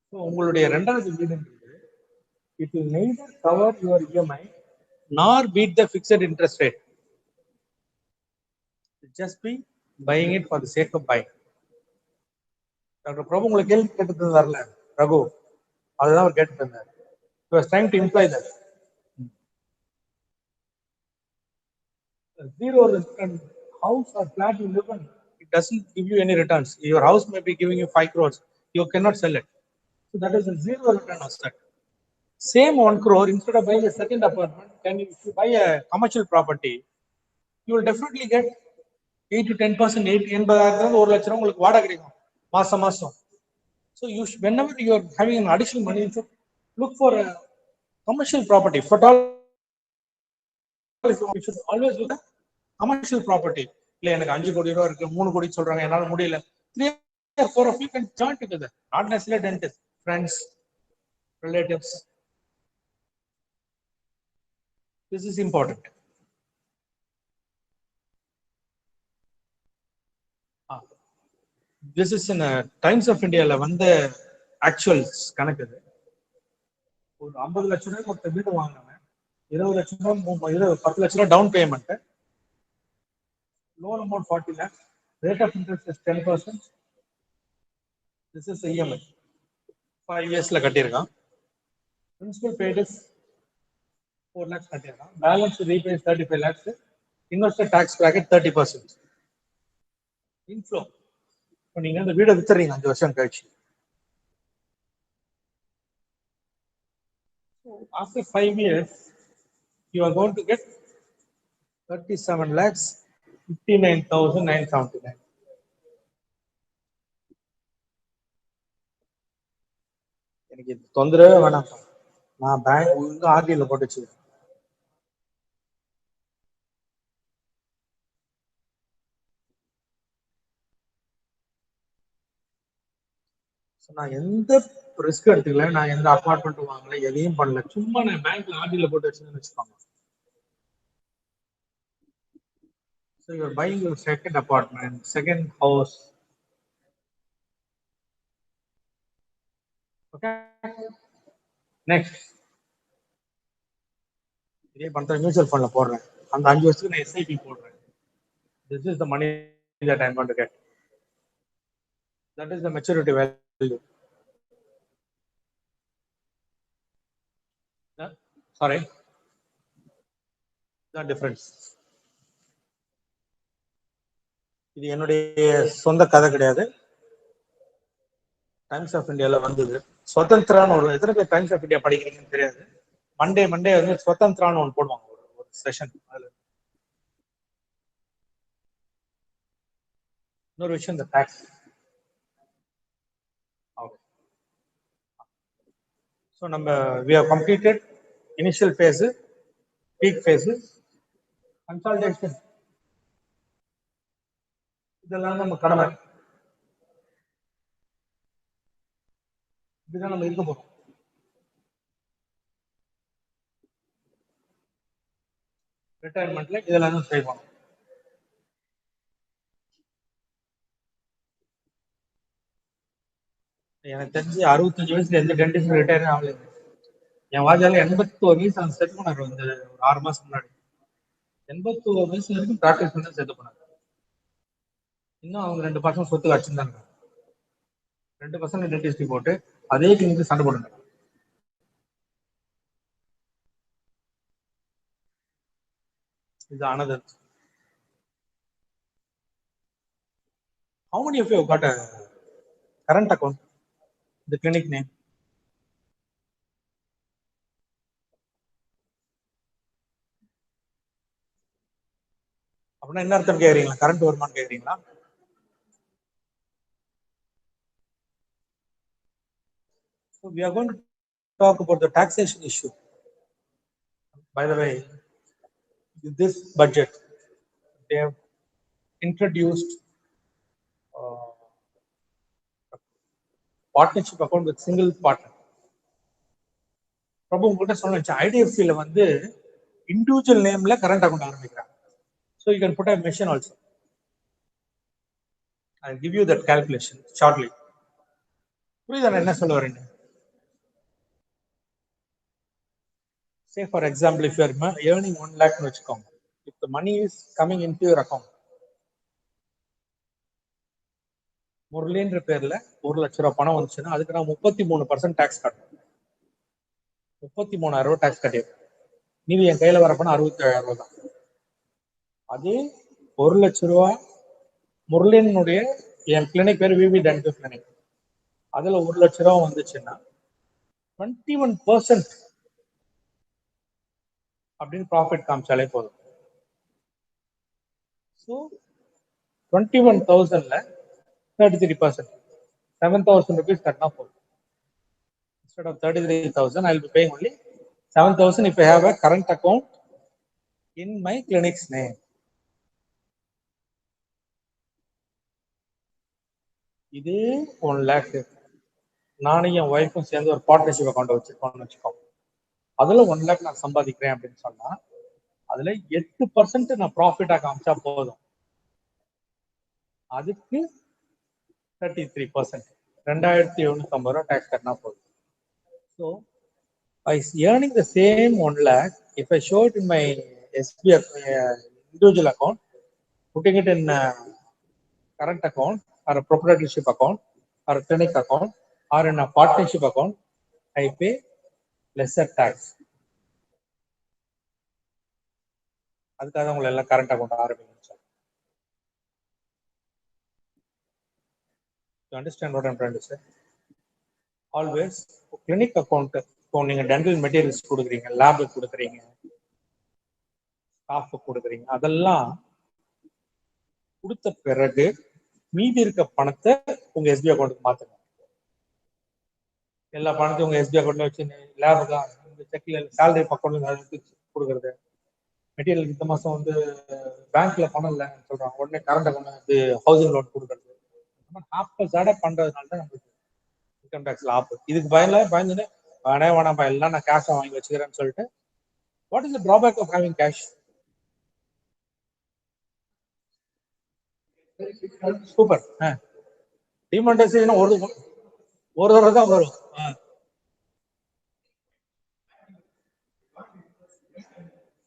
So உங்களுடைய 2வது வீடுன்றது it will neither cover your EMI nor beat the fixed interest rate. Just be buying it for the sake of buying. Doctor Prabhu உங்களுக்கு கேள்வி கேட்டு வரல ரகு, அதுதான் அவர் கேட்டு இருந்தார். He was trying to imply that zero return house or flat you live in, it doesn't give you any returns. Your house may be giving you 5 crores, you cannot sell it. So that is a zero return asset. Same 1 crore, instead of buying a second apartment, if you buy a commercial property, you will definitely get 8 to 10%, 80,000 1 லட்சம் உங்களுக்கு வாடகை கிடைக்கும் மாசம். So you should, whenever you are having an additional money, you should look for a commercial property. For all, you should always look at commercial property. இல்லை எனக்கு 5 கோடி ரூபா இருக்கு, 3 கோடி சொல்றாங்க, என்னால முடியல. 3 or 4 of you can join together. Not necessarily dentists, friends, relatives. This is important. This is in Times of India வந்த ஆக்சுவல்ஸ் கணக்கு. ஒரு 50 லட்சம் ரூபாய் ஒருத்த வீடு வாங்கினவன் 20 லட்சம் ரூபாய் 10 லட்சம் ரூபாய் down payment, loan amount 40 lakhs, rate of interest is 10%. This is EMI 5 yearsல கட்டியிருக்கான். Principal paid is 4 lakhs கட்டியிருக்கான். Balance repay is 35 lakhs. Investor tax bracket 30%. Inflow. இப்போ நீங்க அந்த வீடை வித்துறீங்க 5 வருஷம் கழிச்சு. After 5 years, you are going to get 37 lakhs 59,979. எனக்கு இது தொந்தரவே வேணாம், நான் பேங்க் ஒழுங்கா ஆர்டில போட்டு வச்சுக்கிறேன். நான் எந்த ரிஸ்க் எடுத்துக்கல, நான் எந்த அபார்ட்மெண்ட் வாங்கல, எதையும் பண்ணல. சும்மா நான் பேங்க்ல ஆர்டில போட்டு வச்சுன்னு வச்சுக்கோங்க. So you're buying your second apartment, second house. Okay. Next. இதே பண்ற மியூச்சுவல் ஃபண்ட்ல போடுறேன். அந்த 5 வருஷத்துக்கு நான் எஸ்ஐபி போடுறேன். This is the money that I'm going to get. That is the maturity value. Sorry. The difference. இது என்னுடைய சொந்த கதை கிடையாது. டைம்ஸ் ஆஃப் இந்தியால வந்தது. சுதந்திரான்னு ஒரு எத்தனை பேர் டைம்ஸ் ஆஃப் இந்தியா படிக்கிறீங்கன்னு தெரியாது. மண்டே வந்து சுதந்திரான்னு ஒன்று போடுவாங்க, ஒரு செஷன். அதுல இன்னொரு விஷயம், இந்த டாக்ஸ். ஸோ நம்ம we have completed initial phase, peak phase, consolidation. இதெல்லாம் நம்ம கடமை. இதுதான் நம்ம இருக்க போறோம். ரிட்டையர்மெண்ட்ல இதெல்லாம் செய்வோம். எனக்கு தெரிஞ்சு 65 வயசுல எந்த டென்டிஸ்டும் ரிட்டையர் ஆகல. என் வாஜால 81 வயசு அந்த செத்து போனார். வந்து ஒரு 6 மாசம் முன்னாடி 81 வயசு வரைக்கும் ப்ராக்டிஸ் பண்ணி செத்து போனார். இன்னும் அவங்க 2 பசங்க சொத்து வச்சிருந்தாங்க. 2 பசங்க டென்டிஸ்ட் போட்டு அதே கிளினிக் சண்டை போடுங்க. இது another. How many of you have got a current account? The clinic name. அப்படின்னா என்ன அர்த்தம் கேக்குறீங்களா? கரண்ட் வருமானு கேக்குறீங்களா? So we are going to talk about the taxation issue. By the way, this budget they have introduced partnership account with single partner. பிரபு உங்கள்கிட்ட சொன்ன ஐடிஎஃப்சில வந்து இண்டிவிஜுவல் நேம்ல கரண்ட் அக்கௌண்ட் ஆரம்பிக்கிறாங்க. So you can put a mention also. I'll give you that calculation shortly. புரியுதா நான் என்ன சொல்ல வரேன்? Say for example, if you are earning 1 lakh னு வச்சுக்கோங்க. If the money is coming into your account, முரளின்ற பேர்ல 1 லட்ச ரூபாய் பணம் வந்துச்சுன்னா அதுக்கு நான் 33% டாக்ஸ் கட்டணும். 33,000 ரூபாய் டாக்ஸ் கட்டிடுறேன். மீதி என் கையில வர பணம் 67,000 ரூபாய் தான். அதே 1 லட்ச ரூபாய் முரளினுடைய என் கிளினிக் பேர் விவி டென்டல் கிளினிக், அதுல 1 லட்ச ரூபாய் வந்துச்சுன்னா 21% அப்படின்னு ப்ராஃபிட் காமிச்சாலே போதும். ஸோ 21,000ல 33%, 7,000 rupees கட்டினா போதும். Instead of 33,000, I will be paying only 7,000 if I have a current account in my clinic's name. இதே 1 lakh நானும் என் ஒய்ஃபும் சேர்ந்து ஒரு பார்ட்னர்ஷிப் அக்கௌண்ட் வச்சிருக்கோம்னு வச்சுக்கோங்க. அதுல 1 lakh நான் சம்பாதிக்கிறேன் அப்படின்னு சொன்னா அதுல 8% நான் ப்ராஃபிட்டா காமிச்சா போதும். அதுக்கு 33%, 2,750 ரூபாய் டாக்ஸ் கட்டினா போதும். So by earning the same 1 lakh, if I show it in my SBI individual account, putting it in a current account or a proprietorship account or a clinic account or in a partnership account, I pay lesser tax. அதுக்காக உங்களை எல்லாம் கரண்ட் அக்கௌண்ட் ஆரம்பிங்க. You understand what I'm trying to say? Always clinic account, இப்போ நீங்க டென்டல் மெட்டீரியல்ஸ் கொடுக்குறீங்க, லேப் கொடுக்குறீங்க, ஸ்டாஃப் கொடுக்குறீங்க, அதெல்லாம் கொடுத்த பிறகு மீதி இருக்க பணத்தை உங்க எஸ்பி அக்கௌண்ட்டுக்கு மாத்துங்க. எல்லா பணத்தையும் உங்க எஸ்பி அக்கௌண்ட்ல வச்சு லேபு தான் இந்த செக்ல சேலரி அக்கௌண்ட்ல கொடுக்குறது, மெட்டீரியல் இந்த மாசம் வந்து பேங்க்ல பணம் இல்லைன்னு சொல்றாங்க, உடனே கரண்ட் அக்கௌண்ட் வந்து ஹவுசிங் லோன் கொடுக்குறது, ஹாஃப் சாட பண்றதுனால தான் நம்மளுக்கு இன்கம் டேக்ஸ்ல ஆப்பு. இதுக்கு பயந்துன்னு வேணாம்ப்பா எல்லாம் நான் கேஷா வாங்கி வச்சுக்கிறேன்னு சொல்லிட்டு. What is the drawback of having cash? Super. Demonetisation ஒரு தடவை தான் வரும்.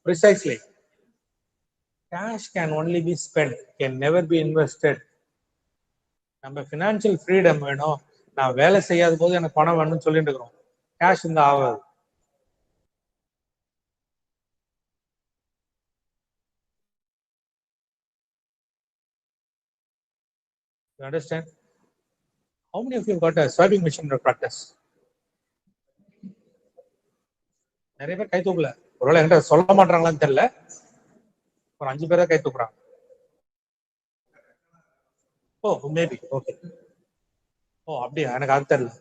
Precisely. Cash can only be spent, can never be invested. நம்ம ஃபினான்ஷியல் ஃப்ரீடம் வேணும். நான் வேலை செய்யாத போது எனக்கு பணம் வேணும்னு சொல்லிட்டு இருக்கிறோம். கேஷ் இந்த ஆகாது. You understand? How many of you got a swiping machine in your practice? நிறைய பேர் கை தூக்கல. ஒருவேளை என்கிட்ட சொல்ல மாட்டாங்களான்னு தெரியல. ஒரு 5 பேர் கை தூக்குறாங்க. ஓ மேபி ஓகே. ஓ அப்படியா, எனக்கு அது தெரியல.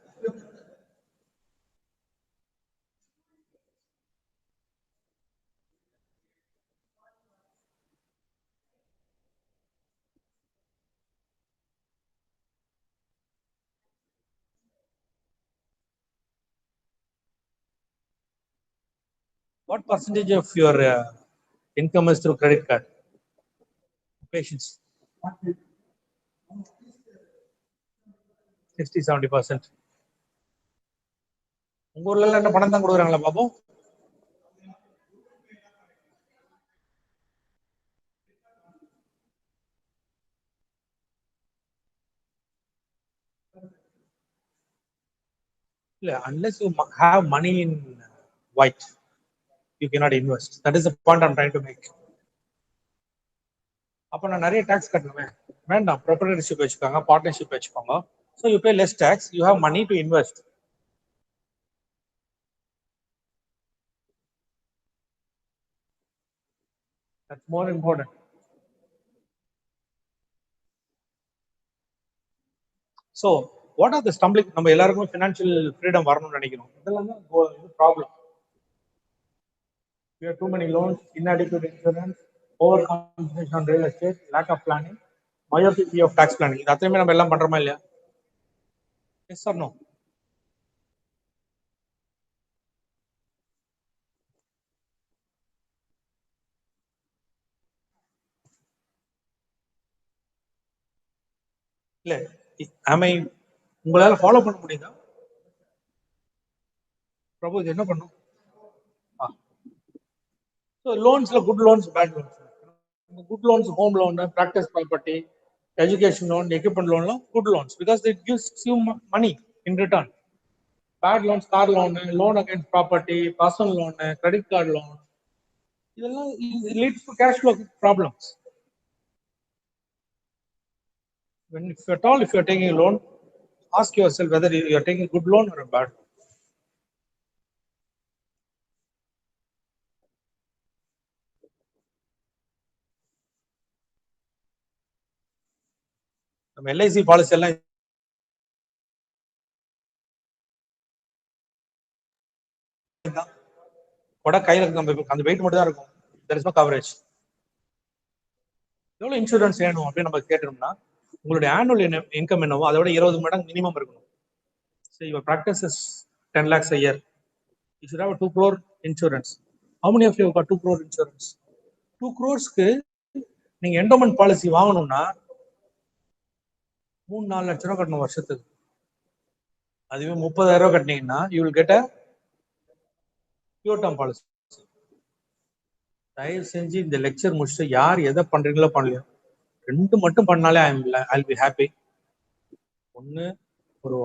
What percentage of your income is through credit card? Patience. 60-70%. உங்க ஊர்ல என்ன பணம் தான் கொடுக்குறாங்களா பாபு? இல்ல, unless you have money in white, you cannot invest. That is the point I'm trying to make. அப்ப நான் நிறைய டாக்ஸ் கட்டணுமே? வேண்டாம், ப்ரொப்ரைட்டர்ஷிப் வச்சுக்கோங்க, பார்ட்னர்ஷிப் வச்சுக்கோங்க. So you pay less tax, you have money to invest. That's more important. So what are the stumbling? நம்ம எல்லாருக்கும் ஃபினான்ஷியல் ஃப்ரீடம் வரணும்னு நினைக்கிறோம். இதெல்லாம் தான் problem. We have too many loans, inadequate insurance, over concentration on real estate, lack of planning, myopic view of tax planning. இது அத்தனையுமே நம்ம எல்லாம் பண்றோமா இல்லையா? Yes or no? இல்ல, உங்களால ஃபாலோ பண்ண முடியுதா? பிரபு இது என்ன பண்ணும்? So loansல good loans, bad loans. Good loans, home loan, practice property, education loan, equipment loan, good loans because it gives you money in return. Bad loans, car loan, loan against property, personal loan, credit card loan, இதெல்லாம் leads to cash flow problems. If you're taking a loan, ask yourself whether you're taking a good loan or a bad loan. நம்ம LIC பாலிசி எல்லாம் கூட கையில அந்த வெயிட் மட்டும் தான் இருக்கும். there is no coverage. எவ்வளவு இன்சூரன்ஸ் வேணும் அப்படின்னு நம்ம கேட்டோம்னா, உங்களுடைய ஆனுவல் இன்கம் என்னவோ அதை விட 20 மடங்கு மினிமம் இருக்கணும். So your practice is 10 lakhs a year. You should have a 2 crore insurance. How many of you have got 2 crore insurance? 2 crores-க்கு நீங்க என்டோமென்ட் பாலிசி வாங்கணும்னா 3-4 லட்சம் ரூபாய் கட்டணும் வருஷத்துக்கு. அதுவே 30,000 ரூபாய் கட்டினீங்கன்னா you will get a pure term policy. தயவு செஞ்சு இந்த லெக்சர் முடிச்சுட்டு யார் எதை பண்றீங்களோ பண்ணலையோ 2 மட்டும் பண்ணாலே I'll be happy. ஒண்ணு, ஒரு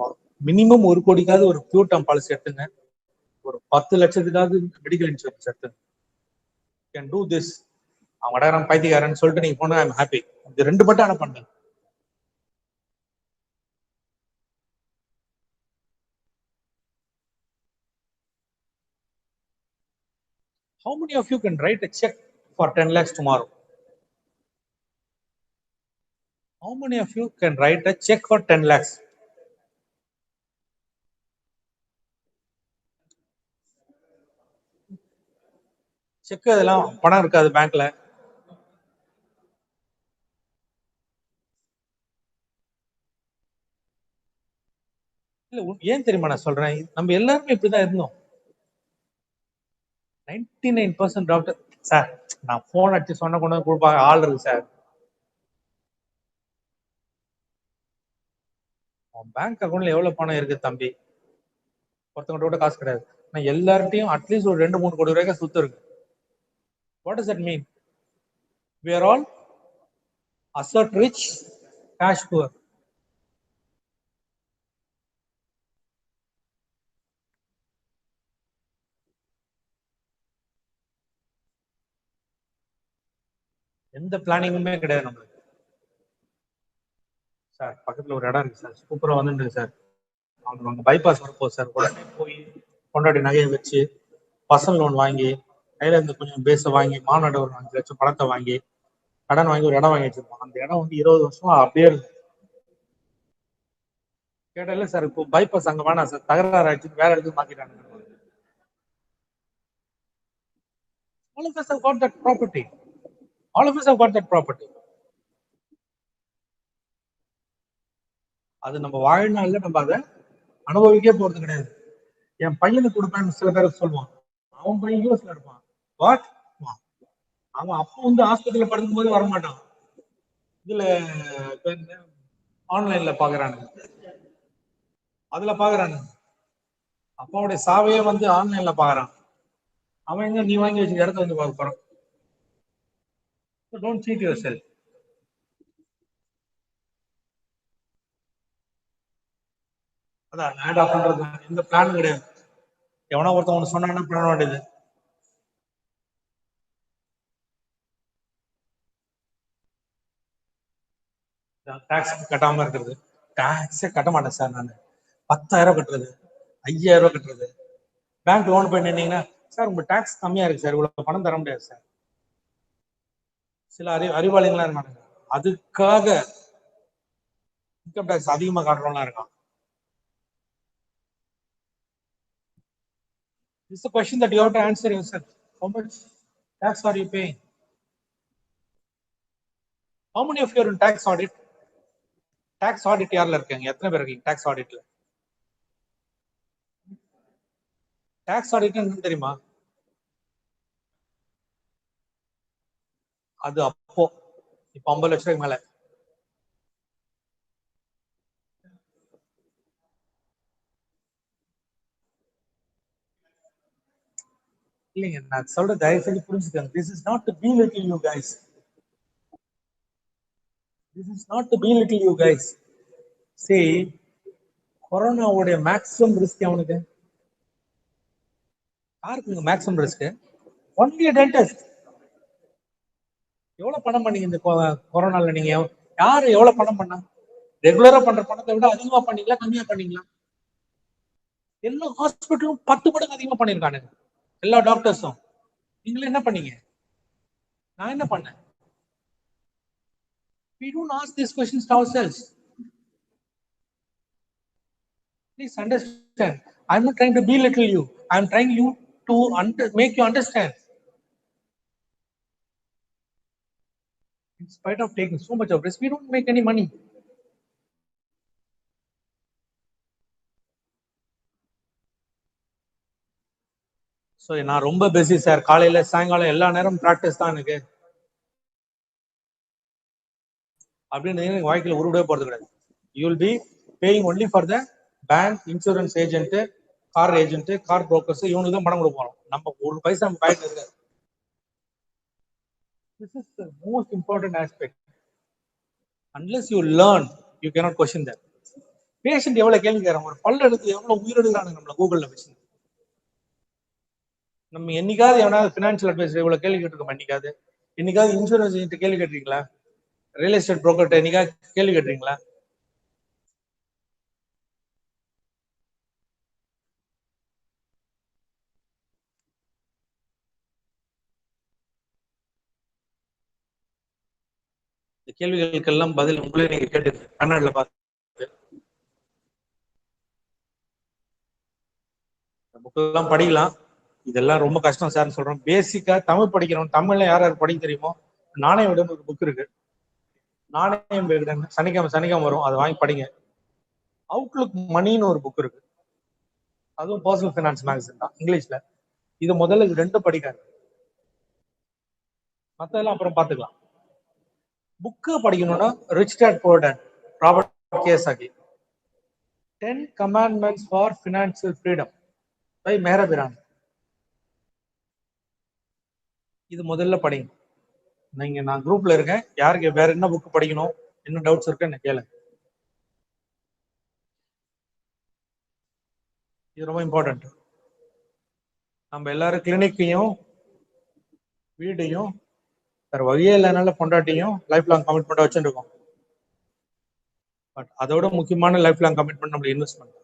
மினிமம் 1 கோடிக்காவது ஒரு பியூர் டேர்ம் பாலிசி எடுத்துங்க. ஒரு 10 லட்சத்துக்காவது மெடிக்கல் இன்சூரன்ஸ் எடுத்துங்க. Can do this. அவங்க பைத்தியக்காரன்னு சொல்லிட்டு நீங்க போனா ஐம் ஹாப்பி. இது 2 மட்டும் ஆனா பண்ணுங்க. How many of you can write a check for 10 lakhs tomorrow? How many of you can write a check for 10 lakhs? Check அதெல்லாம் பணம் இருக்காது பேங்க்ல. இல்ல ஏன் தெரியுமா நான் சொல்றேன், நம்ம எல்லாருமே இப்படிதான் இருந்தோம். 99% டாக்டர் சார், நான் போன் அடிச்சு சொன்ன கொண்டு வந்து கொடுப்பாங்க, ஆள் இருக்கு சார். பேங்க் அக்கௌண்ட்ல எவ்வளவு பணம் இருக்கு தம்பி, ஒருத்தவங்க கூட காசு கிடையாது. நான் எல்லார்ட்டையும் அட்லீஸ்ட் ஒரு 2-3 கோடி ரூபாய்க்கு சுத்து இருக்கு. What does that mean? we are all asset rich, cash poor. எந்த பிளானிங்குமே கிடையாது நம்மளுக்கு. சார் பக்கத்துல ஒரு இடம் இருக்கு சார், சூப்பரா வந்துருக்கு சார், அவங்க பைபாஸ் வரப்போகுது சார், உடனே போய் கொண்டாடி நகையை வச்சு பர்சனல் லோன் வாங்கி கையில இருந்து கொஞ்சம் பேஸ வாங்கி மாநாடு ஒரு 5 லட்சம் பணத்தை வாங்கி கடன் வாங்கி ஒரு இடம் வாங்கி வச்சிருப்போம். அந்த இடம் வந்து 20 வருஷமா அப்படியே இருக்கு. கேட்டா இல்ல சார், இப்போ பைபாஸ் அங்க வேணாம் சார், தகராறு ஆயிடுச்சு, வேற இடத்துக்கு மாத்திட்டாங்க. All of us have got that property. All of us have got that property. அது நம்ம வாழ்நாள்ல நம்ம அதை அனுபவிக்கவே போறது கிடையாது. என் பையனுக்கு கொடுப்பேன்னு சில பேருக்கு சொல்லுவான், அவன் பையன் யூஎஸ்ல இருப்பான். வாட்? அவன் அப்போ வந்து ஹாஸ்பிட்டல்ல படுக்கும் போது வரமாட்டான், இதுல ஆன்லைன்ல பாக்குறாங்க, அதுல பாக்குறாங்க. அப்பாவுடைய சாவையே வந்து ஆன்லைன்ல பாக்குறான். அவன் எங்க நீ வாங்கி வச்சு இடத்த வந்து பார்க்க போறான். Don't cheat yourself. அதான் ஆட் ஆஃப் பண்றது, எந்த பிளான் கிடையாது. எவனோ ஒருத்தன் ஒன்று சொன்னான்னா பண்ண வேண்டியது. டாக்ஸ் கட்டாம இருக்கிறது. டாக்ஸே கட்ட மாட்டேன் சார், நான் 10,000 கட்டுறது, 5,000 ரூபாய் கட்டுறது. பேங்க் லோன் போய் நின்னீங்கன்னா, சார் உங்க டாக்ஸ் கம்மியா இருக்கு சார், இவ்வளவு பணம் தர முடியாது சார். சில அறிவாளிகளா இருக்காங்க, அதுக்காக இன்கம் டாக்ஸ் அதிகமா காட்டுறவங்களா இருக்கான். This is a question that you have to answer yourself. How much tax are you paying? How many of you are in tax audit? Tax audit யார்ல இருக்காங்க? எத்தனை பேர் இருக்கீங்க tax auditல? tax audit என்ன தெரியுமா? அது அப்போ இப்ப 50 லட்சம் மேல. இல்லைங்க, நான் சொல்ற தயவு செஞ்சு புரிஞ்சுக்கங்க. This is not to belittle you guys. This is not to belittle you guys. See, கொரோனாவுடைய மேக்ஸிமம் ரிஸ்க் அவனுக்கு யாருக்குங்க? Maximum risk only dentist. எவ்வளவு பணம் பண்ணீங்க இந்த கொரோனால? நீங்க யாரு எவ்வளவு பணம் பண்ணா? ரெகுலரா பண்ற பணத்தை விட அதிகமா பண்ணீங்களா, கம்மியா பண்ணீங்களா? எல்லா ஹாஸ்பிட்டலும் 10 மடங்கு அதிகமா பண்ணிருக்கானுங்க, எல்லா டாக்டர்ஸும். நீங்களே என்ன பண்ணீங்க? நான் என்ன பண்ணேன்? We don't ask these questions to ourselves. Please understand. I'm not trying to belittle you. I'm trying you to make you understand. In spite of taking so much of risk, we don't make any money. So நான் ரொம்ப பிஸி சார், காலையில சாயங்காலம் எல்லா நேரம் பிராக்டிஸ் தான் எனக்கு அப்படின்னு வாழ்க்கையில உருவிடவே போறது கிடையாது. You will be paying only for the bank, insurance agent, car agent, car brokers, இவனுக்கு தான் பணம் கொடுப்போம். நம்ம ஒரு பைசா நம்ம பாக்கெட்ல இருக்காது. This is the most important aspect. Unless you learn, you cannot question that. Patient எவ்வளவு கேள்வி கேட்கறாங்க, ஒரு பல்ல எடுத்து எவ்வளவு உயிரெடுக்கிறாங்க நம்மள கூகுள்ல வச்சு. நம்ம என்னைக்காவது எவனாவது பினான்சியல் அட்வைசர் இவ்வளவு கேள்வி கேட்டிருக்கோம்? என்னைக்காவது? என்னைக்காவது இன்சூரன்ஸ் ஏஜென்ட் கேள்வி கேட்டீங்களா? ரியல் எஸ்டேட் புரோக்கர்ட்ட என்னைக்காவது கேள்வி கேட்டீங்களா? இந்த கேள்விகளுக்கெல்லாம் பதில் உங்களே நீங்க கேட்டு கர்நாடகல பார்த்து புக்கெல்லாம் படிக்கலாம். இதெல்லாம் ரொம்ப கஷ்டம் சார்னு சொல்றோம். பேசிக்கா தமிழ் படிக்கிறோம். தமிழ்ல யார் யார் படிக்க தெரியுமோ, நாணய விடன் ஒரு புக் இருக்கு, நாணயம் விகடன், சனிக்கிழமை வரும், அதை வாங்கி படிங்க. அவுட்லுக் மணின்னு ஒரு புக் இருக்கு, அதுவும் பர்சனல் ஃபைனான்ஸ் மேகசின் தான், இங்கிலீஷ்ல. இது முதல்ல இது 2 படிக்காது, மத்ததெல்லாம் அப்புறம் பார்த்துக்கலாம். புக்கு படிக்கணும்னா rich dad poor dad, Robert Kiyosaki. 10 Commandments for Financial Freedom by மேரா பிரான். இது முதல்ல படிங்க. நீங்க நான் குரூப்ல இருக்கேன், யாருக்கு வேற என்ன புக் படிக்கணும், என்ன டவுட்ஸ் இருக்கு என்ன கேளுங்க. இது ரொம்ப இம்பார்ட்டன்ட். நம்ம எல்லாரும் கிளினிக்கையும் வீடையும் வேற வழியே இல்லைனால பொண்டாட்டியும் லைஃப் லாங் கமிட்மெண்ட் வச்சுருக்கோம். பட் அதோட முக்கியமான லைஃப் லாங் கமிட்மெண்ட் நம்ம investment.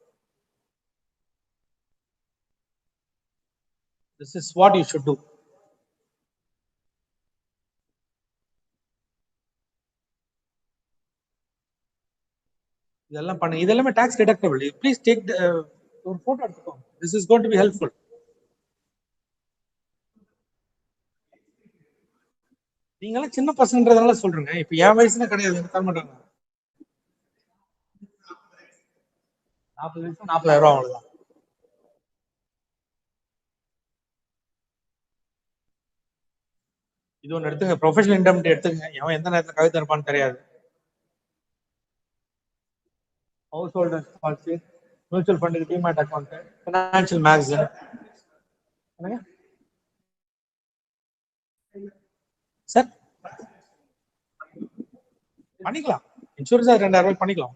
This is what you should do. இதெல்லாம் பண்ணு, இதெல்லாமே டாக்ஸ் டிடக்டபிள். ப்ளீஸ் டேக் ஒரு போட்டோ எடுத்துக்கோங்க. This is going to be helpful. நீங்களாம் சின்ன பசங்கன்றதுனால சொல்றேங்க, இப்ப என் வயசுல கிடையாது, எனக்கு தர மாட்டாங்க. 40 வயசு 40,000 ரூபாய் அவ்வளவுதான். இது ஒன்று எடுத்துங்க, ப்ரொஃபஷனல் இண்டெம்னிட்டி எடுத்துங்க. எவன் எந்த நேரத்தில் கவிதை இருப்பான்னு தெரியாது. ஹவுஸ் ஹோல்டர்ஸ் பாலிசி, மியூச்சுவல் ஃபண்டுக்கு demat account, financial magazine. Sir பண்ணிக்கலாம், இன்சூரன்ஸ் 2000 ரூபாய் பண்ணிக்கலாம்.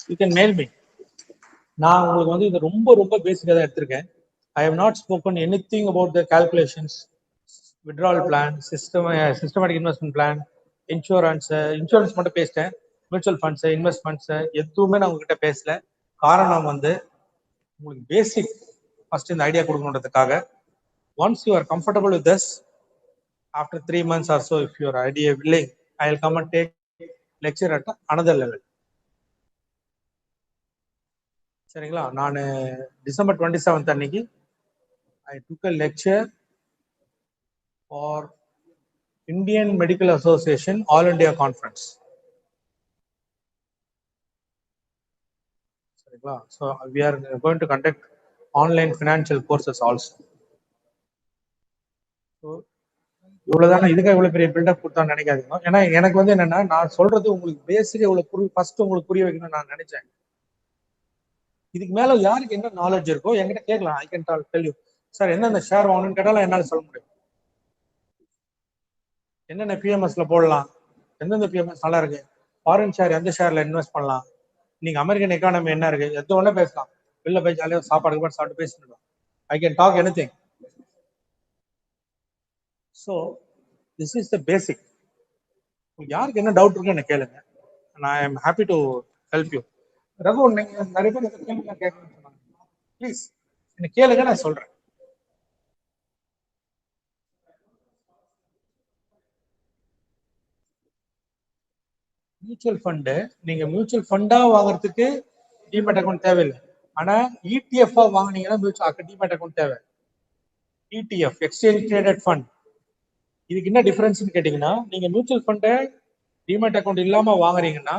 You can mail me. நான் உங்களுக்கு வந்து இது ரொம்ப ரொம்ப பேசிக்காக தான் எடுத்திருக்கேன். I have not spoken anything about the calculations, withdrawal plan, systematic investment plan, insurance மட்டும் பேசிட்டேன். மியூச்சுவல் ஃபண்ட்ஸ், இன்வெஸ்ட்மெண்ட்ஸ் எதுவுமே நான் உங்ககிட்ட பேசல. காரணம் வந்து உங்களுக்கு பேசிக் ஃபர்ஸ்ட் இந்த idea கொடுக்கணுன்றதுக்காக. Once you are comfortable with this, after 3 months or so, if your idea willing, I will come and take lecture at another level. சரிங்களா? நான் December 27th அன்னைக்கு I took a lecture for Indian Medical Association All India Conference. சரிங்களா? So we are going to conduct online financial courses also. So இவ்வளவுதானே, இதுக்காக இவ்வளவு பெரிய பில்டப் கொடுத்தான்னு நினைக்காதீங்க. ஏன்னா எனக்கு வந்து என்னன்னா, நான் சொல்றது உங்களுக்கு பேசிக் இவ்வளவு ஃபர்ஸ்ட் உங்களுக்கு புரிய வைக்கணும்னு நான் நினைச்சேன். இதுக்கு மேல யாருக்கு என்ன நாலேஜ் இருக்கோ என்கிட்ட கேட்கலாம். I can tell you sir, எந்தெந்த ஷேர் வாங்கணும்னு கேட்டாலும் என்னால சொல்ல முடியும். என்னென்ன பிஎம்எஸ்ல போடலாம், எந்தெந்த பிஎம்எஸ் நல்லா இருக்கு, ஃபாரின் ஷேர் எந்த ஷேர்ல இன்வெஸ்ட் பண்ணலாம், நீங்க அமெரிக்கன் எக்கானமி என்ன இருக்கு, எது ஒண்ணு பேசலாம். வெளில போய் ஜாலியாக சாப்பாடு சாப்பிட்டு பேசிட்டு I can talk anything. So this is the basic. யாருக்கு என்ன டவுட் இருக்கு என்ன கேளுங்க, நான் I am happy to help you. Raghu, நீங்க நிறைய பேர் கேள்வி கேட்கணும்னு சொன்னாங்க, ப்ளீஸ் என்ன கேளுங்க, நான் சொல்றேன். மியூச்சுவல் ஃபண்டு நீங்க மியூச்சுவல் ஃபண்டா வாங்குறதுக்கு டிமேட் அக்கௌண்ட் தேவையில்லை. ஆனா இடிஎஃப் வாங்கினீங்கன்னா மியூச்சுவல் டிமேட் அக்கௌண்ட் தேவை. ETF, exchange traded fund. இதுக்கு என்ன டிஃபரன்ஸ்னு கேட்டீங்கன்னா, நீங்க மியூச்சுவல் ஃபண்டை டிமேட் அக்கௌண்ட் இல்லாம வாங்குறீங்கன்னா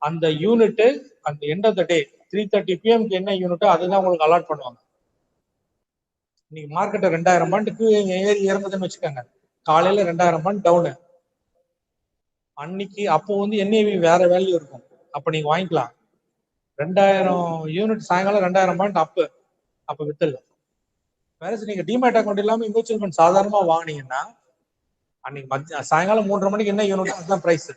அந்த யூனிட் அந்த end of the day 3:30 PM என்ன யூனிட்டோ அதுதான் உங்களுக்கு அலாட் பண்ணுவாங்க. நீங்க மார்க்கெட்டை 2000 பாயிண்ட்டுக்கு ஏறி இறங்குதுன்னு வச்சுக்கோங்க, காலையில 2000 பாயிண்ட் டவுனு அன்னைக்கு, அப்போ வந்து என்ஏவி வேற வேல்யூ இருக்கும், அப்ப நீங்க வாங்கிக்கலாம். 2000 யூனிட் சாயங்காலம் 2000 பாயிண்ட் அப்ப வித்துடலாம். வேற நீங்க டிமேட் அக்கௌண்ட் இல்லாம மியூச்சுவல் ஃபண்ட் சாதாரணமா வாங்கினீங்கன்னா அன்னைக்கு சாயங்காலம் 3:30 மணிக்கு என்ன யூனிட் அதுதான் பிரைஸ்.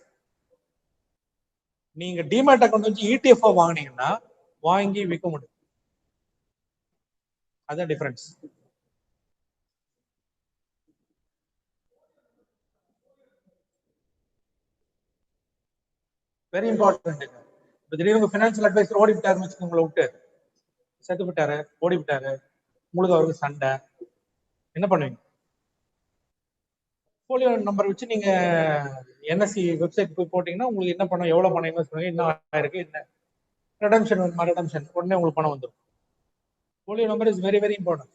நீங்க டிமேட் அக்கௌண்ட் வச்சு இடிஎஃப் வாங்கினீங்கன்னா வாங்கி விற்க முடியும். அதான் டிஃபரன்ஸ். Very important. இப்போ திடீர்னு ஃபினான்ஷியல் அட்வைசர் ஓடி விட்டாருன்னு வச்சுக்கோங்க, உங்களை விட்டு செத்து விட்டாரு, ஓடி விட்டாரு, உங்களுக்கு அவருக்கு சண்டை, என்ன பண்ணுவீங்க? போலியோ நம்பர் வச்சு நீங்க என்எஸ்சி வெப்சைட் போய் போட்டீங்கன்னா உங்களுக்கு என்ன பணம், எவ்வளவு பணம் இன்வெஸ்ட் பண்ணுங்க, என்ன ஆயிருக்கு, என்ன ரெடம்ஷன் வருமா, ரெடம்ஷன் உடனே உங்களுக்கு பணம் வந்துடும். Polio number is very very important.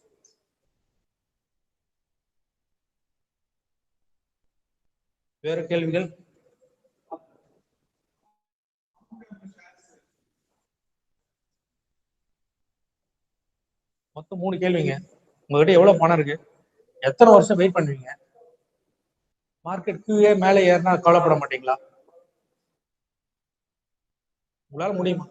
வேற கேள்விகள்? மொத்தம் 3 கேள்விங்க. உங்ககிட்ட எவ்வளவு பணம் இருக்கு, எத்தனை வருஷம் வெயிட் பண்ணுவீங்க, மார்க்கெட் QA மேல ஏறினா கவலைப்பட மாட்டீங்களா, உங்களால முடியுமா?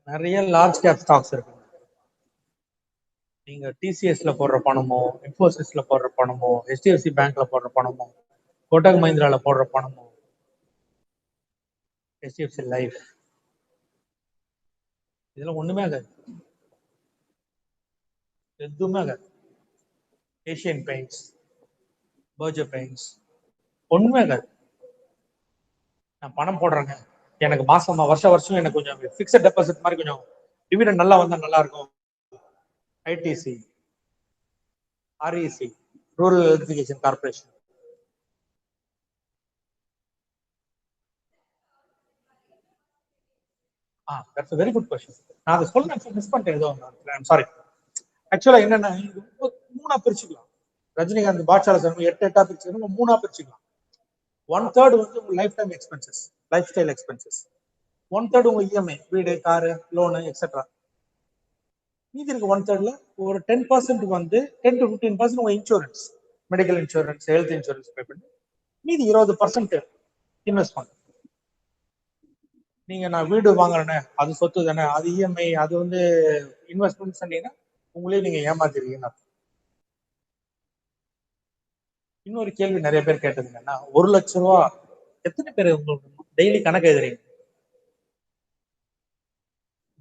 நிறைய லார்ஜ் கேப் ஸ்டாக்ஸ் இருக்கு. நீங்க TCSல போடுற பணமோ, இன்ஃபோசிஸ்ல போடுற பணமோ, HDFC பேங்க்ல போடுற பணமோ, கோட்டக் மஹிந்திரால போடுற பணமோ, HDFC லைஃப், இதெல்லாம் ஒண்ணுமே ஆகாது, எதுவுமே ஆகாது. ஏஷியன் பெயிண்ட்ஸ், பர்ஜர் பெயிண்ட்ஸ், ஒண்ணுமே ஆகாது. நான் பணம் போடுறேங்க, எனக்கு மாசமா வருஷம் எனக்கு கொஞ்சம் பிக்ஸட் டெபாசிட் மாதிரி கொஞ்சம் டிவிடெண்ட் நல்லா வந்தா நல்லா இருக்கும். ITC, REC, rural electrification corporation. That's a very good question. நான் அதை சொல்ல மிஸ் பண்ணிட்டேன் ஏதோ. சாரி. ஆக்சுவலா என்னன்னா, இது மூணா பிரிச்சுக்கலாம். ரஜினிகாந்த் பாட்ஷால சொன்ன 8 பிரிச்சுக்கலாம், 3 பிரிச்சுக்கலாம். 1/3 வந்து உங்க life time expenses, life style expenses. 1/3 உங்க EMI, வீடு, காரு, லோனு எக்ஸெட்ரா. மீதி இருக்கு 1/3ல ஒரு 10% வந்து 10 to 15% உங்க insurance, medical insurance, health insurance பே பண்ணி, மீதி 20% இன்வெஸ்ட் பண்ணு. நீங்க நான் வீடு வாங்குறேன்னு அது சொத்து தானே, அது EMI, அது வந்து இன்வெஸ்ட்மெண்ட் சொன்னீங்கன்னா உங்களே நீங்க ஏமாத்திருக்கீங்க. இன்னொரு கேள்வி நிறைய பேர் கேட்டது என்னன்னா, 1 லட்சம் ரூபா எத்தனை பேர் உங்களுக்கு டெய்லி கணக்கு எழுதுறீங்க?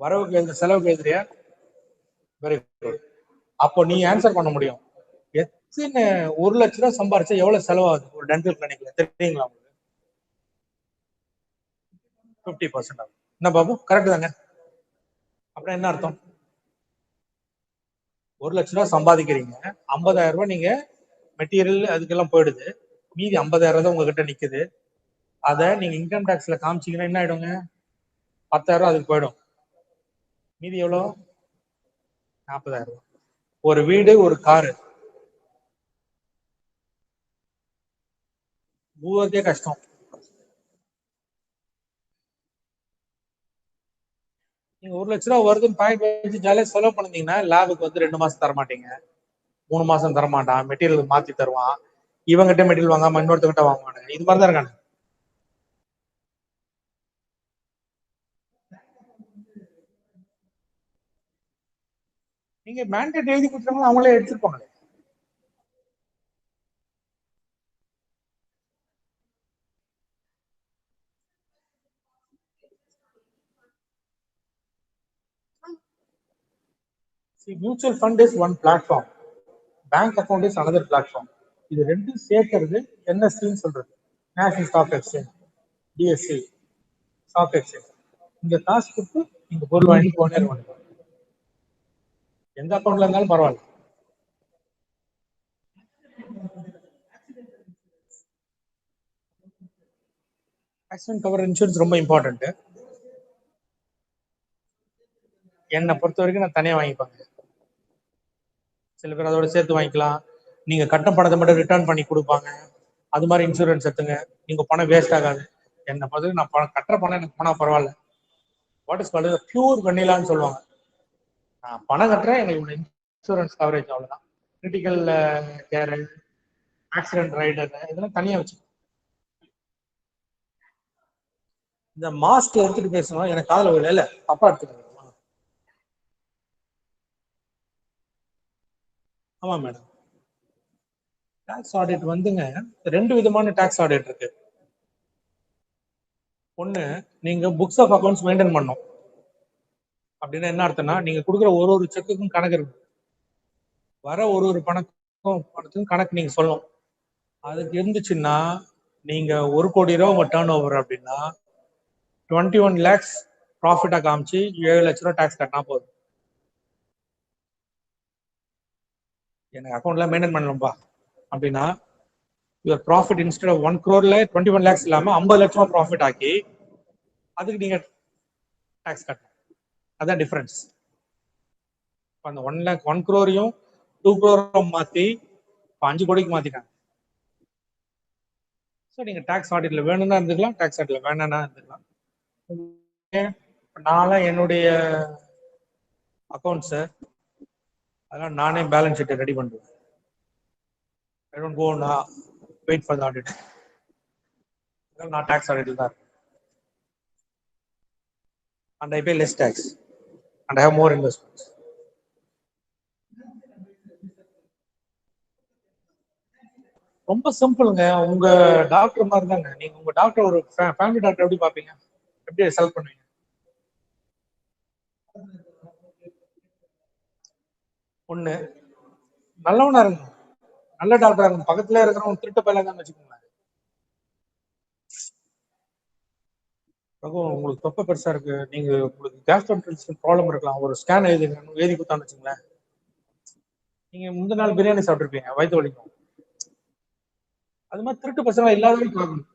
வரவுக்கு எழுதுற, செலவுக்கு எழுதுறியா? Very good. அப்போ நீ ஆன்சர் பண்ண முடியும். எத்தனை 1 லட்சம் ரூபாய் சம்பாரிச்சா எவ்வளவு செலவாகுது ஒரு டென்டல் கிளினிக்ல தெரியுங்களா உங்களுக்கு? 50% ஆகும். என்ன பாபு, கரெக்ட் தாங்க? அப்புறம் என்ன அர்த்தம்? 1 லட்சம் ரூபாய் சம்பாதிக்கிறீங்க, 50,000 ரூபாய் நீங்க மெட்டீரியல் அதுக்கெல்லாம் போயிடுது, மீதி 50,000 தான் உங்ககிட்ட நிக்குது. அதை நீங்க இன்கம் டாக்ஸ்ல காமிச்சீங்கன்னா என்ன ஆயிடுங்க? 10,000 ரூபாய் அதுக்கு போயிடும். மீதி எவ்வளவு? 40,000 ரூபாய். ஒரு வீடு, ஒரு காரு ஊருக்கே கஷ்டம். நீங்க 1 லட்சம் ரூபாய் வருதுன்னு பாயிண்ட் வச்சு ஜாலியா செலவு பண்ணிருந்தீங்கன்னா, லேபுக்கு வந்து 2 மாசம் தர மாட்டீங்க, 3 மாசம் தர மாட்டான், மெட்டீரியல் மாத்தி தருவான், இவங்கிட்ட மெட்டீரியல் வாங்காம இன்னொருத்தங்கிட்ட வாங்குவாங்க. இது மாதிரிதான் இருக்காங்க. நீங்க மேண்டேட் எழுதி கொடுத்தாங்க, அவங்களே எடுத்துருப்பாங்க. Mutual fund is one platform, bank account is another platform. இது ரெண்டும் சேர்க்கறது NSEன்னு சொல்றது, national stock exchange, DSE stock exchange. இங்க காசு கொடுத்து நீங்க பொருள் வாங்கி போனே இருக்க, எந்த அக்கௌண்ட்ல இருந்தாலும் பரவாயில்ல. ஆக்சிடென்ட் கவர் இன்சூரன்ஸ் ரொம்ப இம்பார்ட்டன்ட். என்னை பொறுத்த வரைக்கும் நான் தனியா வாங்கிப்பாங்க. சில பேர் அதோட சேர்த்து வாங்கிக்கலாம். நீங்க கட்ட பணத்தை மட்டும் ரிட்டர்ன் பண்ணி கொடுப்பாங்க. அது மாதிரி இன்சூரன்ஸ் எடுத்துங்க, நீங்க பணம் வேஸ்ட் ஆகாது. என்னை பொறுத்த நான் பணம் கட்டுற பணம் எனக்கு பணம் பரவாயில்ல. வாட் இஸ் கால்ட் பியூர் வெண்ணிலான்னு சொல்லுவாங்க. நான் பணம் கட்டுறேன், எனக்கு இன்சூரன்ஸ் கவரேஜ் அவ்வளவுதான். கிரிட்டிக்கல் கேர், ஆக்சிடென்ட் ரைடர், இதெல்லாம் தனியா வச்சு. இந்த மாஸ்க் எடுத்துட்டு பேசணும், எனக்கு காதுல ஒரு இல்ல தப்பா எடுத்துக்கணும். ஆமா மேடம். டாக்ஸ் ஆடிட் வந்துங்க, 2 விதமான டாக்ஸ் ஆடிட் இருக்கு. ஒண்ணு, நீங்க புக்ஸ் ஆஃப் அக்கௌண்ட்ஸ் மெயின்டைன் பண்ணணும். அப்படின்னா என்ன அர்த்தம்னா, நீங்க கொடுக்குற ஒரு செக்குக்கும் கணக்கு இருக்கு, வர ஒரு பணத்துக்கும் கணக்கு நீங்க சொல்லணும். அதுக்கு இருந்துச்சுன்னா, நீங்க 1 கோடி ரூபாய் உங்க டர்ன் ஓவர் அப்படின்னா 21 lakhs ப்ராஃபிட்டா காமிச்சு 7 லட்சம் ரூபாய் டாக்ஸ் கட்டினா போதும். எனக்கு அக்கௌண்ட்ல மெயின்டைன் பண்ணணும்பா அப்படின்னா, your profit instead of 1 crore 21 lakhs இல்லாம 50 லட்சம் ப்ராஃபிட் ஆக்கி அதுக்கு நீங்க டாக்ஸ் கட்டணும். அதான் டிஃபரன்ஸ். அந்த 1 lakh 1 crore-யும் 2 crore மாத்தி 5 கோடிக்கு மாத்திட்டாங்க. ஸோ நீங்க டாக்ஸ் ஆடிட்ல வேணும்னா இருந்துக்கலாம், டாக்ஸ் ஆடிட்ல வேணாம்னா இருந்துக்கலாம். நான்லாம் என்னுடைய அக்கௌண்ட்ஸை அதெல்லாம் நானே பேலன்ஸ் ஷீட்டை ரெடி பண்ணுவேன். ஐ டோன்ட் கோ நான் வெயிட் ஃபார் த ஆடிட். நான் டாக்ஸ் ஆடிட்டில் தான் இருக்கேன். And I pay less tax and I have more investments. ரொம்ப சிம்பிளுங்க. உங்க டாக்டர் மாதிரி தாங்க. நீங்க உங்க டாக்டர் ஒரு ஃபேமிலி டாக்டர் எப்படி பாப்பீங்க, எப்படி செலக்ட் பண்ணுவீங்க? ஒண்ணு நல்லவனா இருங்க, நல்ல டாக்டரா இருங்க. பக்கத்துல இருக்கிறவங்க திருட்ட பயிலாங்கன்னு வச்சுக்கோங்களேன். உங்களுக்கு தொப்பை பெருசா இருக்கு, நீங்க உங்களுக்கு கேஸ்ட்ரோன்ட்ரில் ப்ராப்ளம் இருக்கலாம், ஒரு ஸ்கேன் எழுதி கொடுத்தான்னு வச்சுங்களேன், நீங்க முந்தின நாள் பிரியாணி சாப்பிட்டுருப்பீங்க, வயிற்று வலிக்கும். அது மாதிரி திருட்டு பசங்க இல்லாதவங்க பார்க்கணும்.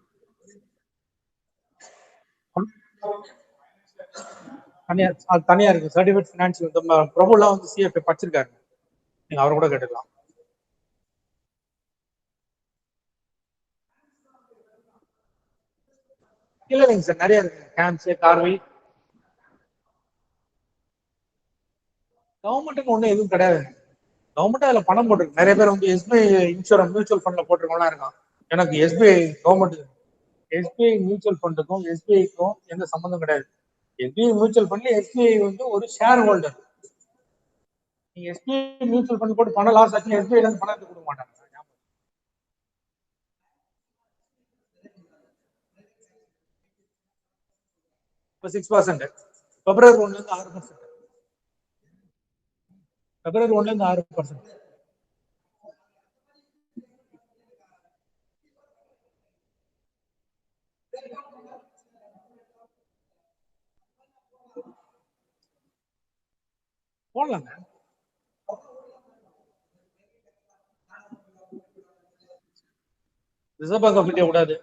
தனியா இருக்கு சர்டிஃபிகேட் ஃபினான்ஷியல். பிரபுலாம் வந்து சிஎஃப்ஏ படிச்சிருக்காரு, நீங்க அவரை கூட கேட்டுக்கலாம். இல்லைங்க சார், நிறைய இருக்கு. கேம்ப்ஸ், கார்வி, கவர்மெண்ட்டுக்கு ஒன்றும் எதுவும் கிடையாது. கவர்மெண்ட் அதில் பணம் போட்டிருக்கு. நிறைய பேர் வந்து எஸ்பிஐ இன்சூரன்ஸ் மியூச்சுவல் ஃபண்ட்ல போட்டிருக்கவங்களாம் இருக்கான். எனக்கு எஸ்பிஐ கவர்மெண்ட் எஸ்பிஐ மியூச்சுவல் ஃபண்டுக்கும் எஸ்பிஐக்கும் எந்த சம்மந்தம் கிடையாது. எஸ்பிஐ மியூச்சுவல் ஃபண்ட்ல எஸ்பிஐ வந்து ஒரு ஷேர் ஹோல்டர். நீங்க எஸ்பிஐ மியூச்சுவல் ஃபண்ட் போட்டு பணம் லாஸ் ஆச்சு, எஸ்பிஐ வந்து பணம் எடுத்து கொடுக்க மாட்டாங்க. இப்போ 6%, பிப்ரவரி 1ல இருந்து 6%, பிப்ரவரி 1ல இருந்து 6%. போடலாங்க. ரிசர்வ் பேங்க் ஆஃப் இந்தியா கூடாது.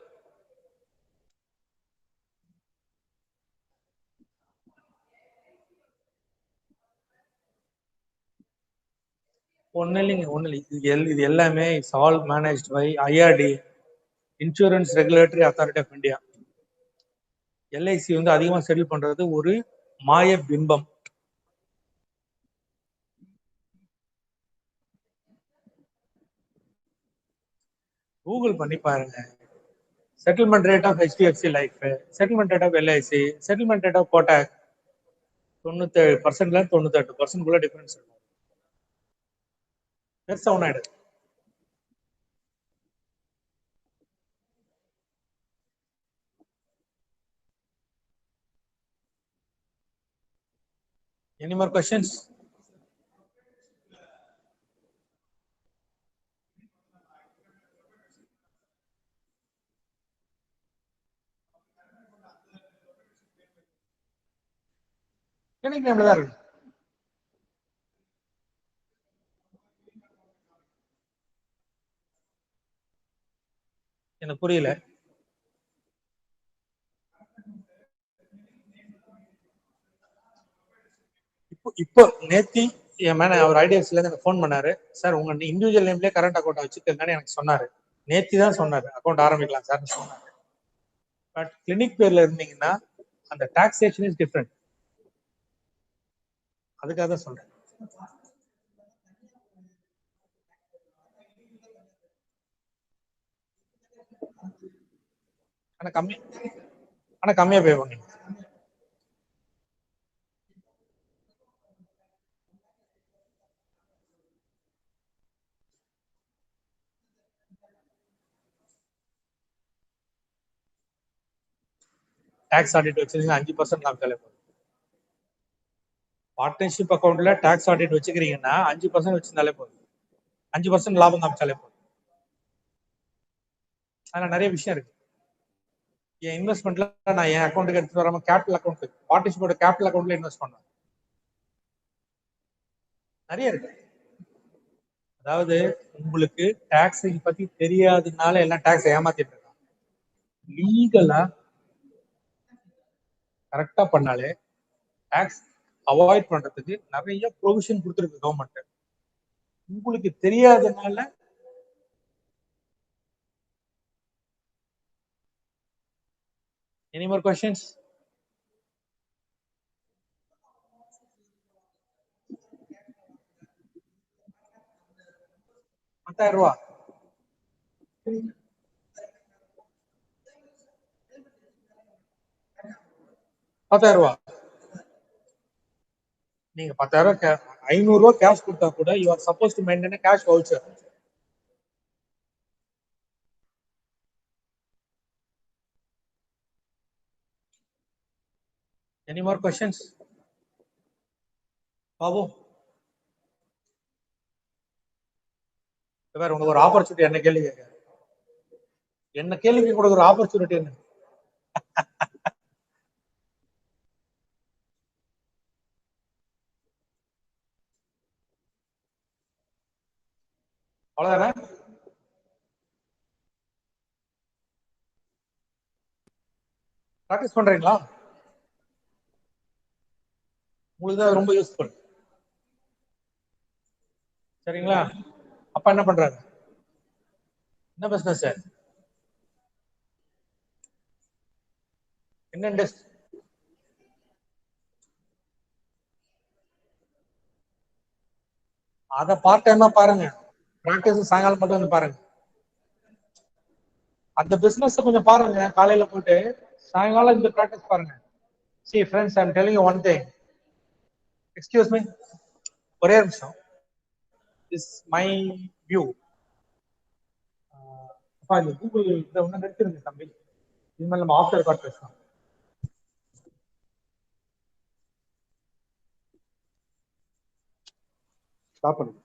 ஒன்னும் இல்லைங்க. இது எல்லாமே it's all managed by IRD, insurance regulatory authority of India. LIC வந்து அதிகமா செட்டில் பண்றது ஒரு மாய பிம்பம். கூகுள் பண்ணி பாருங்க. Settlement rate of HDFC life, settlement rate of LIC, settlement rate of Kotak 97%ல 98% டிஃபரன்ஸ் இருக்கும். பெருசா ஒன்றும் ஆயிடுது. Any more questions? எனக்கு தான் இருக்கு. எனக்கு புரியல. இப்போ நேத்தி என் மேல அவர் ஐடிஎஃப்சில இருந்து எனக்கு ஃபோன் பண்ணாரு. சார் உங்க இண்டிவிஜுவல் நேம்லயே கரண்ட் அக்கௌண்ட் வச்சுக்கங்கன்னு எனக்கு சொன்னாரு. நேத்தி தான் சொன்னாரு அக்கௌண்ட் ஆரம்பிக்கலாம் சார் சொன்னாரு. பட் கிளினிக் பேர்ல இருந்தீங்கன்னா அந்த டாக்ஸேஷன் இஸ் டிஃபரெண்ட். அதுக்காக தான் சொல்றேன். ஆனா கம்மியா பே பண்ணீங்க. டாக்ஸ் ஆடிட் வச்சிருக்கீங்க 5% காமிச்சாலே போதும். பார்ட்னர்ஷிப் அக்கௌண்ட்ல டாக்ஸ் ஆடிட் வச்சுக்கிறீங்கன்னா 5% வச்சிருந்தாலே போதும். 5% லாபம் காமிச்சாலே போதும். ஆனா நிறைய விஷயம் இருக்கு. என் இன்வெஸ்ட்மெண்ட்ல நான் என் அக்கௌண்ட்டுக்கு எடுத்து வராம கேபிட்டல் அக்கௌண்ட், பார்ட்னர்ஷிப்போட கேபிட்டல் அக்கௌண்ட்ல இன்வெஸ்ட் பண்ணுவேன். நிறைய இருக்கு. அதாவது உங்களுக்கு டாக்ஸ் பத்தி தெரியாததுனால எல்லாம் டாக்ஸ் ஏமாத்திட்டு இருக்காங்க. லீகலா கரெக்டா பண்ணாலே டாக்ஸ் அவாய்ட் பண்றதுக்கு நிறைய ப்ரொவிஷன் கொடுத்துருக்கு கவர்மெண்ட். உங்களுக்கு தெரியாதனால எனி மோர் கொஸ்டின்ஸ்? ரூபா 10,000 ரூபா. நீங்க 10,000 500 ரூபா கேஷ் கொடுத்தா கூட you are suppose to maintain cash voucher. Any more questions? Babu வேற உனக்கு ஒரு ஆப்பர்ச்சுனிட்டி, என்ன கேள்வி கேட்க, என்ன கேள்வி கொடுக்குற ஆப்பர்ச்சுனிட்டி என்ன? அவ்வளவுதானே? ப்ராக்டிஸ் பண்றீங்களா? உங்களுக்கு தான் ரொம்ப யூஸ்ஃபுல். சரிங்களா? அப்பா என்ன பண்றாரு? என்ன பிசினஸ்? என்ன இண்டஸ்ட்ரி? அத பார்ட் டைமா பாருங்க. பிராக்டிஸ் சாயங்காலம் மட்டும் வந்து பாருங்க. அந்த பிசினஸ் கொஞ்சம் பாருங்க, காலையில போயிட்டு சாயங்காலம் இந்த பிராக்டிஸ் பாருங்க. See friends, I'm telling you one thing. Excuse me. ஒரே நிமிஷம். This my view. அப்பா இந்த கூகுள் இதை ஒண்ணு நிறுத்திருங்க தம்பி. இனிமேல் நம்ம ஆஃப்டர் ரெக்கார்ட் பேசலாம். ஸ்டாப் பண்ணுங்க.